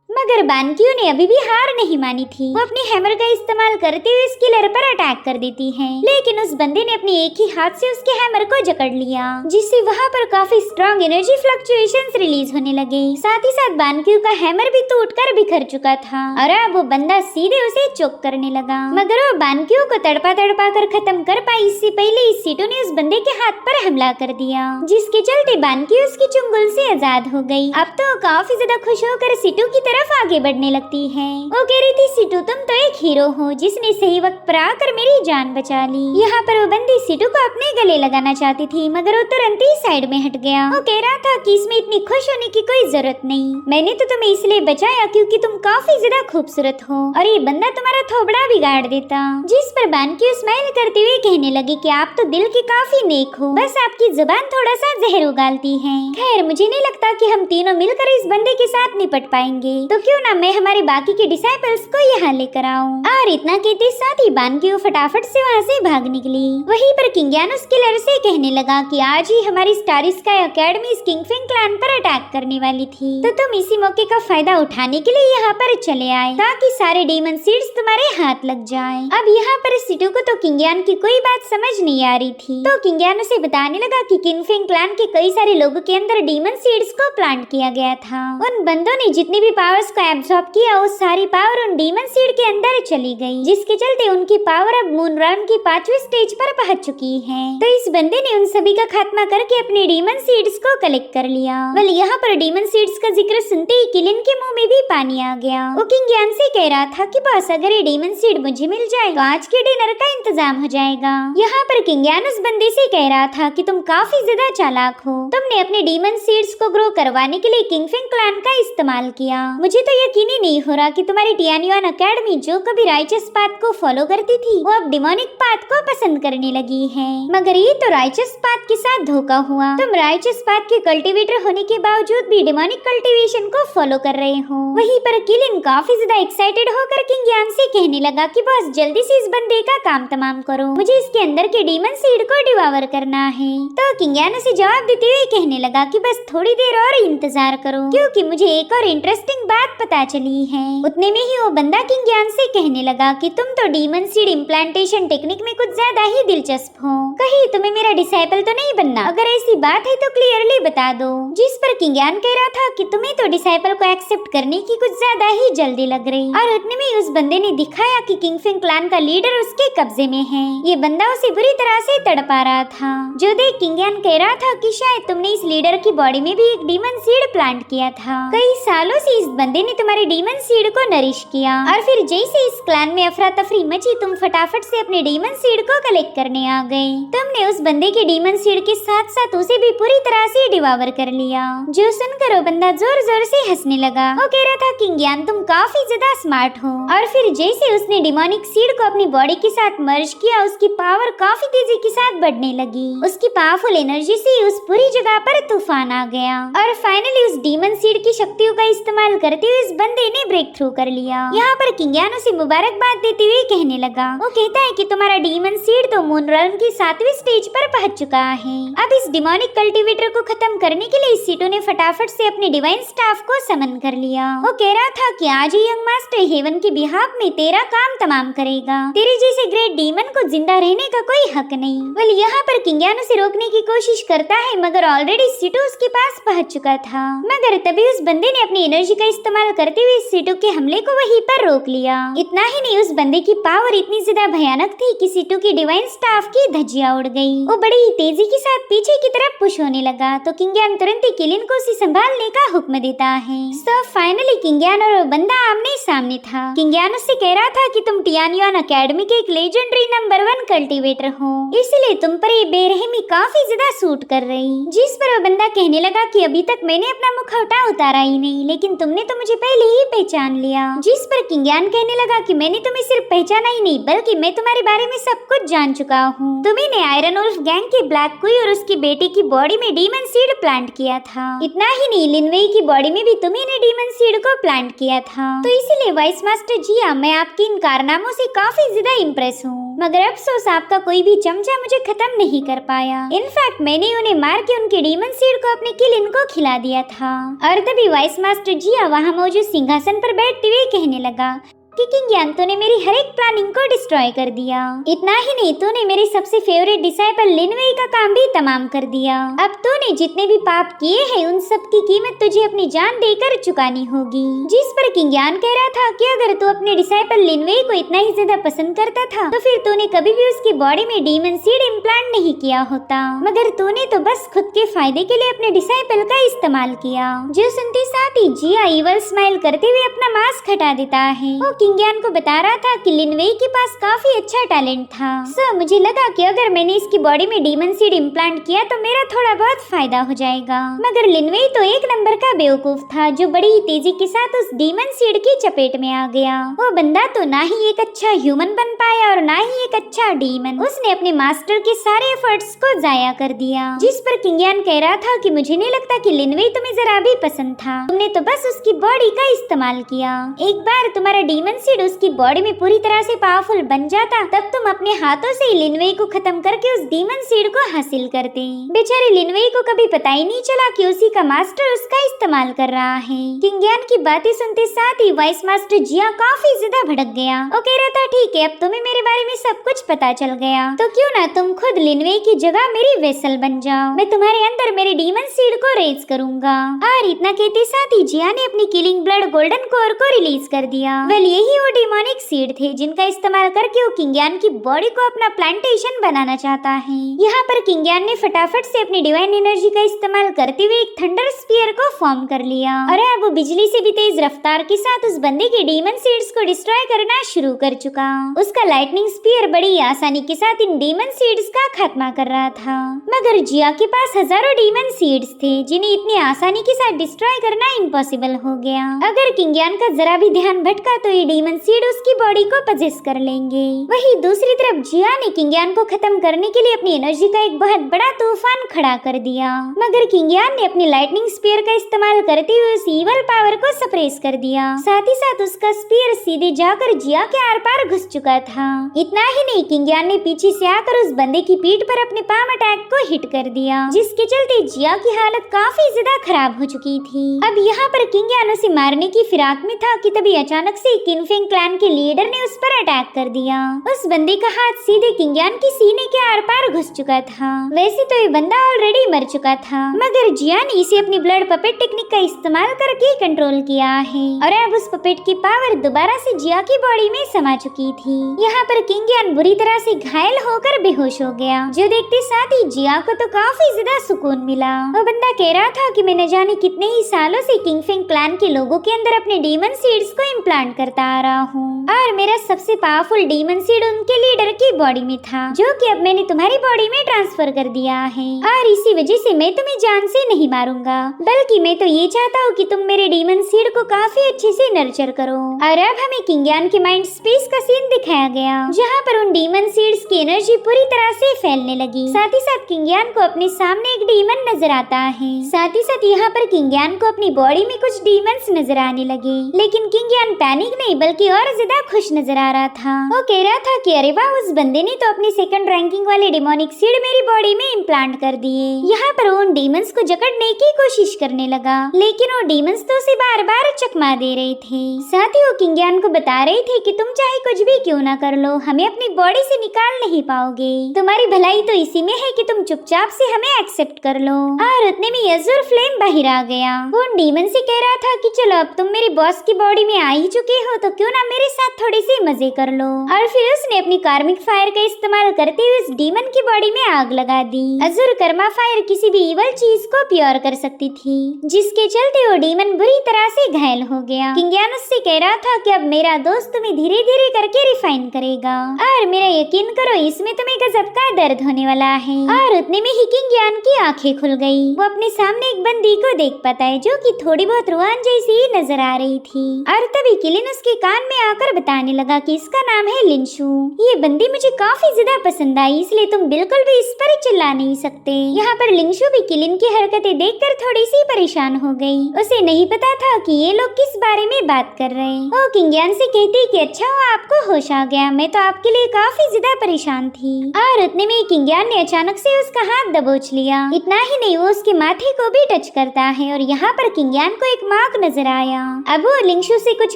मगर बानक्यू ने अभी भी हार नहीं मानी थी। वो अपनी हैमर का इस्तेमाल करते हुए उस किलर पर अटैक कर देती है, लेकिन उस बंदे ने अपने एक ही हाथ से उसके हैमर को जकड़ लिया, जिससे वहाँ पर काफी स्ट्रॉन्ग एनर्जी फ्लक्चुएशंस रिलीज होने लगे। साथ ही साथ बानक्यू का हैमर भी टूटकर बिखर चुका था और अब वो बंदा सीधे उसे चोक करने लगा, मगर वो बानक्यू को तड़पा तड़पा कर खत्म कर पाई इससे पहले इस सीटू ने उस बंदे के हाथ पर हमला कर दिया, जिसके चलते बानक्यू उसकी चुंगल से आजाद हो गई। अब तो काफी ज्यादा खुश होकर सीटू की तरफ आगे बढ़ने लगती है। वो कह रही थी, सीटू तुम तो एक हीरो हो जिसने सही वक्त पर आकर मेरी जान बचा ली। यहाँ पर वो बंदी सीटू को अपने गले लगाना चाहती थी, मगर वो तुरंत ही साइड में हट गया। वो कह रहा था कि इसमें इतनी खुश होने की कोई जरूरत नहीं, मैंने तो तुम्हें इसलिए बचाया क्योंकि तुम काफी ज्यादा खूबसूरत हो और ये बंदा तुम्हारा थोबड़ा बिगाड़ देता। जिस पर बानक्यू स्माइल करते हुए कहने लगी कि आप तो दिल के काफी नेक हो, बस आपकी जुबान थोड़ा सा जहर उगालती है। खैर मुझे नहीं लगता कि हम तीनों मिलकर इस बंदे के साथ निपट पाएंगे, तो क्यों ना मैं हमारे बाकी के डिसाइपल्स को यहाँ लेकर आऊं। और इतना कहते साथ ही बानक्यू फटाफट से वहाँ से भाग निकली। वहीं पर किंग यान उस किलर से कहने लगा कि आज ही हमारी स्टार स्काई एकेडमी इस किंगफिंग क्लैन पर अटैक करने वाली थी, तो तुम इसी मौके का फायदा उठाने के लिए यहाँ पर चले आए ताकि सारे डेमन सीड्स तुम्हारे हाथ लग जाए। अब यहाँ पर सीटू को तो किंग यान की कोई बात समझ नहीं आ रही थी, तो किंग यान उसे बताने लगा कि किंगफिंग क्लैन के कई सारे लोगों के अंदर डेमन सीड्स को प्लांट किया गया था। उन बंदों ने जितनी भी पावर्स को एब्सॉर्ब किया वो सारी पावर उन डीमन सीड के अंदर चली गई, जिसके चलते उनकी पावर अब मून राउंड की 5वीं स्टेज पर पहुंच चुकी है। तो इस बंदे ने उन सभी का खात्मा करके अपने डीमन सीड्स को कलेक्ट कर लिया। वेल यहाँ पर डीमन सीड्स का जिक्र सुनते ही किलिन के मुंह में भी पानी आ गया। वो किंग यान से कह रहा था कि बस अगर ये डीमन सीड मुझे मिल जाए तो आज के डिनर का इंतजाम हो जाएगा। यहाँ पर किंग यान उस बंदे से कह रहा था कि तुम काफी ज्यादा चालाक हो, तुमने अपने डीमन सीड्स को ग्रो करवाने के लिए किंगफिंग क्लैन का इस्तेमाल किया। मुझे तो यकीन ही नहीं हो रहा कि तुम्हारी टियान्युआन एकेडमी जो कभी राइचस पाथ को फॉलो करती थी वो अब डिमोनिक पाथ को पसंद करने लगी है। मगर ये तो राइचस पाथ के साथ धोखा हुआ, तुम राइचस पाथ के कल्टीवेटर होने के बावजूद भी डिमोनिक कल्टीवेशन को फॉलो कर रहे हो। वहीं पर किलिन काफी ज्यादा एक्साइटेड होकर किंग यान से कहने लगा कि बस जल्दी से इस बंदे का काम तमाम करो, मुझे इसके अंदर के डीमन सीड को डिवावर करना है। तो किंग यान उसे जवाब देते हुए कहने लगा कि बस थोड़ी देर और इंतजार करो, क्योंकि मुझे एक और इंटरेस्टिंग बात पता चली है। उतने में ही वो बंदा किंग से कहने लगा कि तुम तो डीमन सीड इम्प्लांटेशन टेक्निक में कुछ ज्यादा ही दिलचस्प हो, कहीं तुम्हें मेरा डिसाइपल तो नहीं बनना? अगर ऐसी बात है तो क्लियरली बता दो। जिस पर किंग कह रहा था कि तुम्हें तो डिसाइपल को एक्सेप्ट करने की कुछ ज्यादा ही जल्दी लग रही। और उतने में उस बंदे ने दिखाया कि किंगफिंग क्लैन का लीडर उसके कब्जे में है। ये बंदा उसे बुरी तरह से तड़पा रहा था, जो देख किंग कह रहा था कि शायद तुमने इस लीडर की बॉडी में भी एक डीमन सीड प्लांट किया था। कई सालों से इस बंदे ने तुम्हारे डीमन सीड को नरिश किया और फिर जैसे इस क्लैन में अफरा तफरी मची, तुम फटाफट से अपने डीमन सीड को कलेक्ट करने आ गए। तुमने उस बंदे के डीमन सीड के साथ साथ उसे भी पूरी तरह से डिवावर कर लिया। जो सुनकर वो बंदा जोर जोर से हंसने लगा। वो कह रहा था किंग तुम काफी ज्यादा स्मार्ट हो। और फिर जैसे उसने डिमोनिक सीड को अपनी बॉडी के साथ मर्ज किया, उसकी पावर काफी तेजी के साथ बढ़ने लगी। उसकी पावरफुल एनर्जी से उस पूरी जगह पर तूफान आ गया और फाइनली उस डीमन सीड की शक्तियों का इस्तेमाल करते हुए इस बंदे ने ब्रेक थ्रू कर लिया। यहाँ पर किंग उसे मुबारकबाद देते हुए कहने लगा। वो कहता है कि तुम्हारा डीमन सीड तो मून रन की 7वीं स्टेज पर पहुंच चुका है। अब इस डिमोनिक कल्टीवेटर को खत्म करने के लिए सीटो ने फटाफट से अपने डिवाइन स्टाफ को समन कर लिया। वो कह रहा था कि आज ही यंग मास्टर हेवन के बिहाफ में तेरा काम तमाम करेगा। तेरे जैसे ग्रेट डीमन को जिंदा रहने का कोई हक नहीं। वेल यहाँ पर किंग उसे रोकने की कोशिश करता है, मगर ऑलरेडी सीटो उसके पास पहुंच चुका था। मगर तभी उस बंदे ने अपनी एनर्जी का इस्तेमाल करते हुए सीटो के हमले को वहीं पर रोक लिया। इतना ही नहीं, उस बंदे की पावर इतनी ज्यादा भयानक थी कि सीटो की डिवाइन स्टाफ की धज्जियां उड़ गई। वो बड़ी ही तेजी के साथ पीछे की तरफ पुश होने लगा तो किंग तुरंत ही किलिन को उसे संभालने का हुक्म देता है। सो फाइनली किंग और वो बंदा आमने सामने था। किंग उससे कह रहा था कि तुम टियानयुआन एकेडमी के एक लेजेंडरी नंबर 1 कल्टीवेटर हो, इसलिए तुम पर ये बेरहमी काफी ज्यादा सूट कर रही। जिस पर वो बंदा कहने लगा कि अभी तक मैंने अपना मुखौटा उतारा ही नहीं, लेकिन तुमने तो मुझे पहले ही पहचान लिया। जिस पर किंग कहने लगा कि मैंने तुम्हें सिर्फ पहचाना ही नहीं, बल्कि मैं तुम्हारे बारे में सब कुछ जान चुका हूँ। तुम्ही ने आयरन वुल्फ गैंग की ब्लैक क्वीन और उसकी बेटी की बॉडी में डीमन सीड प्लांट किया था। इतना ही नहीं, लिनवेई की बॉडी में भी तुम्ही ने डीमन सीड को प्लांट किया था। तो इसीलिए वाइस मास्टर जिया, मैं आपके इन कारनामों से काफी ज्यादा इम्प्रेस हूँ। मगर अफसोस आपका कोई भी चमचा मुझे खत्म नहीं कर पाया। इनफैक्ट मैंने उन्हें मार के उनके डीमन सीड को अपने किलिन को खिला दिया था। और तभी वाइस मास्टर जिया वहाँ मौजूद सिंहासन पर बैठते हुए कहने लगा कि किंग तूने मेरी हर एक प्लानिंग को डिस्ट्रॉय कर दिया। इतना ही नहीं, तूने मेरे सबसे फेवरेट डिसाइपल लिनवेई का काम भी तमाम कर दिया। अब तूने जितने भी पाप किए हैं उन सब की कीमत तुझे अपनी जान देकर चुकानी होगी। जिस पर किंग कह रहा था कि अगर तू अपने डिसाइपल लिनवेई को इतना ही ज्यादा पसंद करता था तो फिर तूने कभी भी उसकी बॉडी में डीमन सीड इम्प्लांट नहीं किया होता, मगर तूने तो बस खुद के फायदे के लिए अपने डिसाइपल का इस्तेमाल किया। जो सुनते साथ ही जिया इवल स्माइल करते हुए अपना मास्क हटा देता है। किंग को बता रहा था कि लिनवेई के पास काफी अच्छा टैलेंट था। सो मुझे लगा कि अगर मैंने इसकी बॉडी में डीमन सीड इम्प्लांट किया तो मेरा थोड़ा बहुत फायदा हो जाएगा। मगर लिनवेई तो एक नंबर का बेवकूफ था, जो बड़ी ही तेजी के साथ उस डीमन सीड की चपेट में आ गया। वो बंदा तो ना ही एक अच्छा ह्यूमन बन पाया और ना ही एक अच्छा डीमन। उसने अपने मास्टर के सारे एफर्ट्स को जाया कर दिया। जिस पर किंग कह रहा था कि मुझे नहीं लगता कि लिनवेई तुम्हें जरा भी पसंद था, तुमने तो बस उसकी बॉडी का इस्तेमाल किया। एक बार तुम्हारा डीमन सीड उसकी बॉडी में पूरी तरह से पावरफुल बन जाता, तब तुम अपने हाथों से लिनवेई को खत्म करके उस डीमन सीड को हासिल करते। बेचारे लिनवेई को कभी पता ही नहीं चला कि उसी का मास्टर उसका इस्तेमाल कर रहा है। किंग की बातें सुनते साथ ही वाइस मास्टर जिया काफी ज्यादा भड़क गया। वो कह रहा था ठीक है, अब तुम्हें मेरे बारे में सब कुछ पता चल गया, तो क्यों ना तुम खुद लिनवेई की जगह मेरी वेसल बन जाओ। मैं तुम्हारे अंदर मेरे डीमन सीड को रेज करूंगा। और इतना कहते साथ ही जिया ने अपनी किलिंग ब्लड गोल्डन कोर को रिलीज कर दिया। वेल यही वो डिमोनिक सीड थे जिनका इस्तेमाल करके वो किंग की बॉडी को अपना प्लांटेशन बनाना चाहता है। यहाँ पर किंग ने फटाफट से अपनी डिवाइन एनर्जी का इस्तेमाल करते हुए एक थंडर स्पीयर को फॉर्म कर लिया और अब वो बिजली से भी तेज रफ्तार के साथ उस बंदे के डीमन सीड्स को डिस्ट्रॉय करना शुरू कर चुका। उसका लाइटनिंग स्पीयर बड़ी आसानी के साथ इन डीमन सीड्स का खात्मा कर रहा था। मगर जिया के पास हजारों डीमन सीड्स थे जिन्हें इतनी आसानी के साथ डिस्ट्रॉय करना इम्पॉसिबल हो गया। अगर किंग का जरा भी ध्यान भटका तो ये डीमन सीड उसकी बॉडी को पजेस कर लेंगे। वहीं दूसरी तरफ जिया ने किंगयान को खत्म करने के लिए अपनी एनर्जी का एक बहुत बड़ा तूफान खड़ा कर दिया, मगर किंगयान ने अपनी लाइटनिंग स्पीयर का इस्तेमाल करते हुए उस ईवल पावर को सप्रेस कर दिया। साथ ही साथ उसका स्पीयर सीधे जाकर जिया के आर पार घुस चुका था। इतना ही नहीं, किंगयान ने पीछे से आकर उस बंदे की पीठ पर अपने पाम अटैक को हिट कर दिया, जिसके चलते जिया की हालत काफी ज्यादा खराब हो चुकी थी। अब यहाँ पर किंगयान उसे मारने की फिराक में था कि तभी अचानक से किनफेंग क्लैन के लीडर ने उस पर अटैक कर दिया। उस बंदे का हाथ सीधे किंगयान की सीने के आर पार घुस चुका था। वैसे तो ये बंदा ऑलरेडी मर चुका था, मगर जिया ने इसे अपनी ब्लड पपेट टेक्निक का इस्तेमाल करके कंट्रोल किया है और अब उस पपेट की पावर दोबारा से जिया की बॉडी में समा चुकी थी। यहाँ पर किंगयान बुरी तरह से घायल होकर बेहोश हो गया, जो देखते साथ ही जिया को तो काफी ज्यादा सुकून मिला। वो बंदा कह रहा था कि मैं न जाने कितने ही सालों से किंगफिंग क्लैन के लोगों के अंदर अपने डीमन सीड्स को इम्प्लांट करता आ रहा हूँ और मेरा सबसे पावरफुल डीमन सीड उनके लीडर की बॉडी में था, जो कि अब मैंने तुम्हारी बॉडी में ट्रांसफर कर दिया है और इसी वजह से मैं तुम्हें जान से नहीं मारूंगा, बल्कि मैं तो ये चाहता हूँ कि तुम मेरे डीमन सीड को काफी अच्छे से नर्चर करो। और अब हमें किंगयान के माइंड स्पेस का सीन दिखाया गया, जहाँ पर उन डीमन सीड्स की एनर्जी पूरी तरह से फैलने लगी। साथ ही साथ किंगयान को अपने सामने एक डीमन नजर आता है। साथ ही साथ यहाँ पर किंगयान को अपनी बॉडी में कुछ डीमंस नजर आने लगे, लेकिन किंगयान पैनिक नहीं बल्कि और ज्यादा खुश नजर आ रहा था। वो कह रहा था कि अरे वाह, उस बंदे ने तो अपनी सेकंड रैंकिंग वाले डिमोनिक सीड मेरी बॉडी में इम्प्लांट कर दिए। यहाँ पर वो उन डीमंस को जकड़ने की कोशिश करने लगा, लेकिन वो डीमंस तो उसे बार बार चकमा दे रहे थे। साथ ही वो किंगयान को बता रहे थे कि तुम चाहे कुछ भी क्यों ना कर लो, हमें अपनी बॉडी से निकाल नहीं पाओगे। तुम्हारी भलाई तो इसी में है कि तुम चुपचाप से हमें एक्सेप्ट कर लो। और उतने में अज़ुर फ्लेम बाहर आ गया। वो उन डीमन से कह रहा था कि चलो अब तुम मेरी बॉस की बॉडी में आ ही चुके हो, तो क्यों ना मेरे साथ थोड़े से मजे कर लो। और फिर उसने अपनी कार्मिक फायर का इस्तेमाल करते हुए उस डीमन की बॉडी में आग लगा दी। अज़ुर कर्मा फायर किसी भी इवल चीज को प्योर कर सकती थी, जिसके चलते वो डीमन बुरी तरह से घायल हो गया। किंगयान उससे कह रहा था कि अब मेरा दोस्त तुम्हें धीरे धीरे करके रिफाइन करेगा और मेरा यकीन करो, इसमें तुम्हें गजब का दर्द होने वाला है। और उतने में ही किंगयान की आंखें खुल गई। वो अपने सामने एक बंदी को देख पाता है, जो कि थोड़ी बहुत रुआन जैसी ही नजर आ रही थी। और तभी किलिन उसके कान में आकर बताने लगा कि इसका नाम है लिंशु। ये बंदी मुझे काफी ज्यादा पसंद आई, इसलिए तुम बिल्कुल भी इस पर चिल्ला नहीं सकते। यहाँ पर लिंशु भी किलिन की हरकतें देखकर थोड़ी सी परेशान हो गई। उसे नहीं पता था कि ये लोग किस बारे में बात कर रहे हैं। वो किंगयान से कहती कि अच्छा हुआ आपको होश आ गया, मैं तो आपके लिए काफी ज्यादा परेशान थी। और उतने में किंगयान ने अचानक से उसका हाथ दबोच लिया। इतना ही नहीं, वो उसके माथे को भी टच करता है और यहाँ पर किंगयान को एक मार्क नजर आया। अब वो लिंशु से कुछ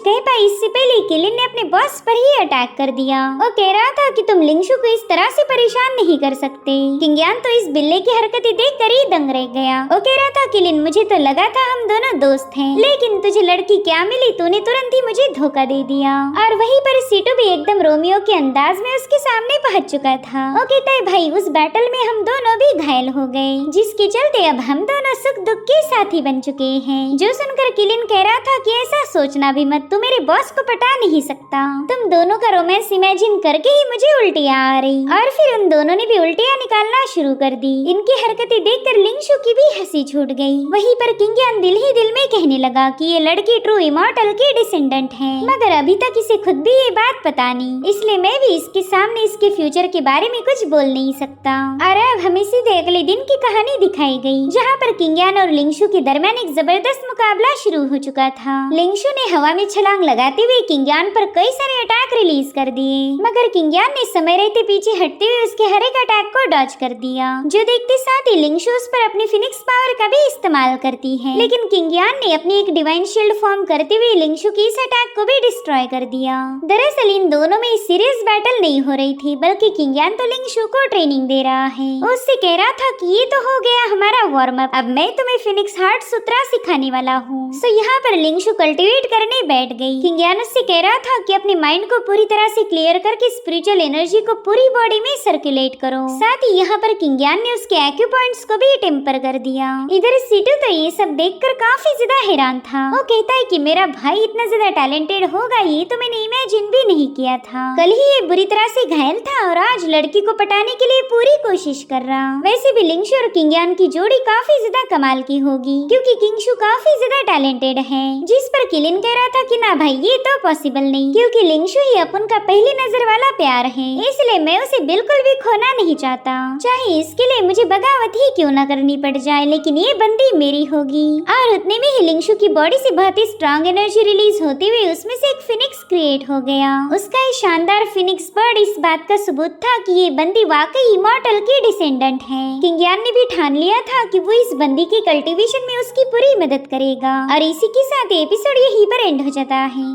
कह पाई इससे पहले किलिन ने अपने बॉस पर ही अटैक कर दिया। वो कह रहा था कि तुम लिंशु को इस तरह से परेशान नहीं कर सकते। किंगयान तो इस बिल्ले की हरकतें देखकर ही दंग रह गया। वो कह रहा था किलिन, मुझे तो लगा था हम दोनों दोस्त हैं, लेकिन तुझे लड़की क्या मिली, तूने तुरंत ही मुझे धोखा दे दिया। और वहीं पर सीटू भी एकदम रोमियो के अंदाज में उसके सामने पहुंच चुका था। वो कहता है भाई, उस बैटल में हम दोनों भी घायल हो गए, जिसके चलते अब हम दोनों सुख दुख के साथी बन चुके हैं। जो सुनकर किलिन कह रहा था कि ऐसा सोचना भी मत, तू मेरे बॉस को पटा नहीं सकता। तुम दोनों का रोमांस इमेजिन करके ही मुझे उल्टियाँ आ रही। और फिर उन दोनों ने भी उल्टियाँ निकालना शुरू कर दी। इनकी हरकतें देखकर लिंशु की भी हंसी छूट गई। वहीं पर किंगयान दिल ही दिल में कहने लगा कि ये लड़की ट्रू इमॉर्टल की डिसेंडेंट है, मगर अभी तक इसे खुद भी ये बात पता नहीं, इसलिए मैं भी इसके सामने इसके फ्यूचर के बारे में कुछ बोल नहीं सकता। और अब हमें सीधे अगले दिन की कहानी दिखाई गई, जहाँ पर किंगयान और लिंशु के दरमियान एक जबरदस्त मुकाबला शुरू हो चुका था। लिंशु ने हवा में छलांग लगाते हुए किंगयान पर कई सारे अटैक रिलीज कर दिए, मगर किंगयान ने समय रहते पीछे हटते हुए उसके हर एक अटैक को डॉज कर दिया, जो देखते साथ ही लिंशु उस पर अपनी फिनिक्स पावर का भी इस्तेमाल करती है। लेकिन किंगयान ने अपनी एक डिवाइन शील्ड फॉर्म करते हुए लिंशु की इस अटैक को भी डिस्ट्रॉय कर दिया। दरअसल इन दोनों में सीरियस बैटल नहीं हो रही थी, बल्कि किंगयान तो लिंशु को ट्रेनिंग दे रहा है। उससे कह रहा था कि ये तो हो गया हमारा वार्म अप, अब मैं तुम्हें फिनिक्स हार्ट सूत्रा सिखाने वाला हूँ। सो यहाँ पर लिंशु कल्टिवेट करने बैठ गई। किंगयान उससे कह रहा था कि अपने माइंड को पूरी तरह से क्लियर करके स्पिरिचुअल एनर्जी को पूरी बॉडी में सर्कुलेट करो। साथ ही यहाँ पर किंगयान ने उसके एक्यू पॉइंट्स को भी टेम्पर कर दिया। इधर सीटू तो ये सब देखकर काफी ज्यादा हैरान था। वो कहता है कि मेरा भाई इतना ज्यादा टैलेंटेड होगा, ये तो मैंने इमेजिन भी नहीं किया था। कल ही ये बुरी तरह से घायल था और आज लड़की को पटाने के लिए पूरी कोशिश कर रहा। वैसे भी लिंशु और किंगयान की जोड़ी काफी ज्यादा कमाल की होगी, क्योंकि किंगशु काफी ज्यादा टैलेंटेड है। जिस पर किलिन कह रहा था कि ना भाई, ये तो पॉसिबल नहीं नहीं, क्योंकि लिंगशु ही अपन का पहली नजर वाला प्यार है, इसलिए मैं उसे बिल्कुल भी खोना नहीं चाहता, चाहे इसके लिए मुझे बगावत ही क्यों न करनी पड़ जाए, लेकिन ये बंदी मेरी होगी। और उतने में ही लिंगशु की बॉडी से बहुत ही स्ट्रॉन्ग एनर्जी रिलीज होते हुए उसमें से एक फिनिक्स क्रिएट हो गया। उसका ये शानदार फिनिक्स बर्ड इस बात का सबूत था कि ये बंदी वाकई इमॉर्टल की डिसेंडेंट है। किंग यान ने भी ठान लिया था कि वो इस बंदी की कल्टीवेशन में उसकी पूरी मदद करेगा। और इसी के साथ एपिसोड यहीं पर एंड हो जाता है।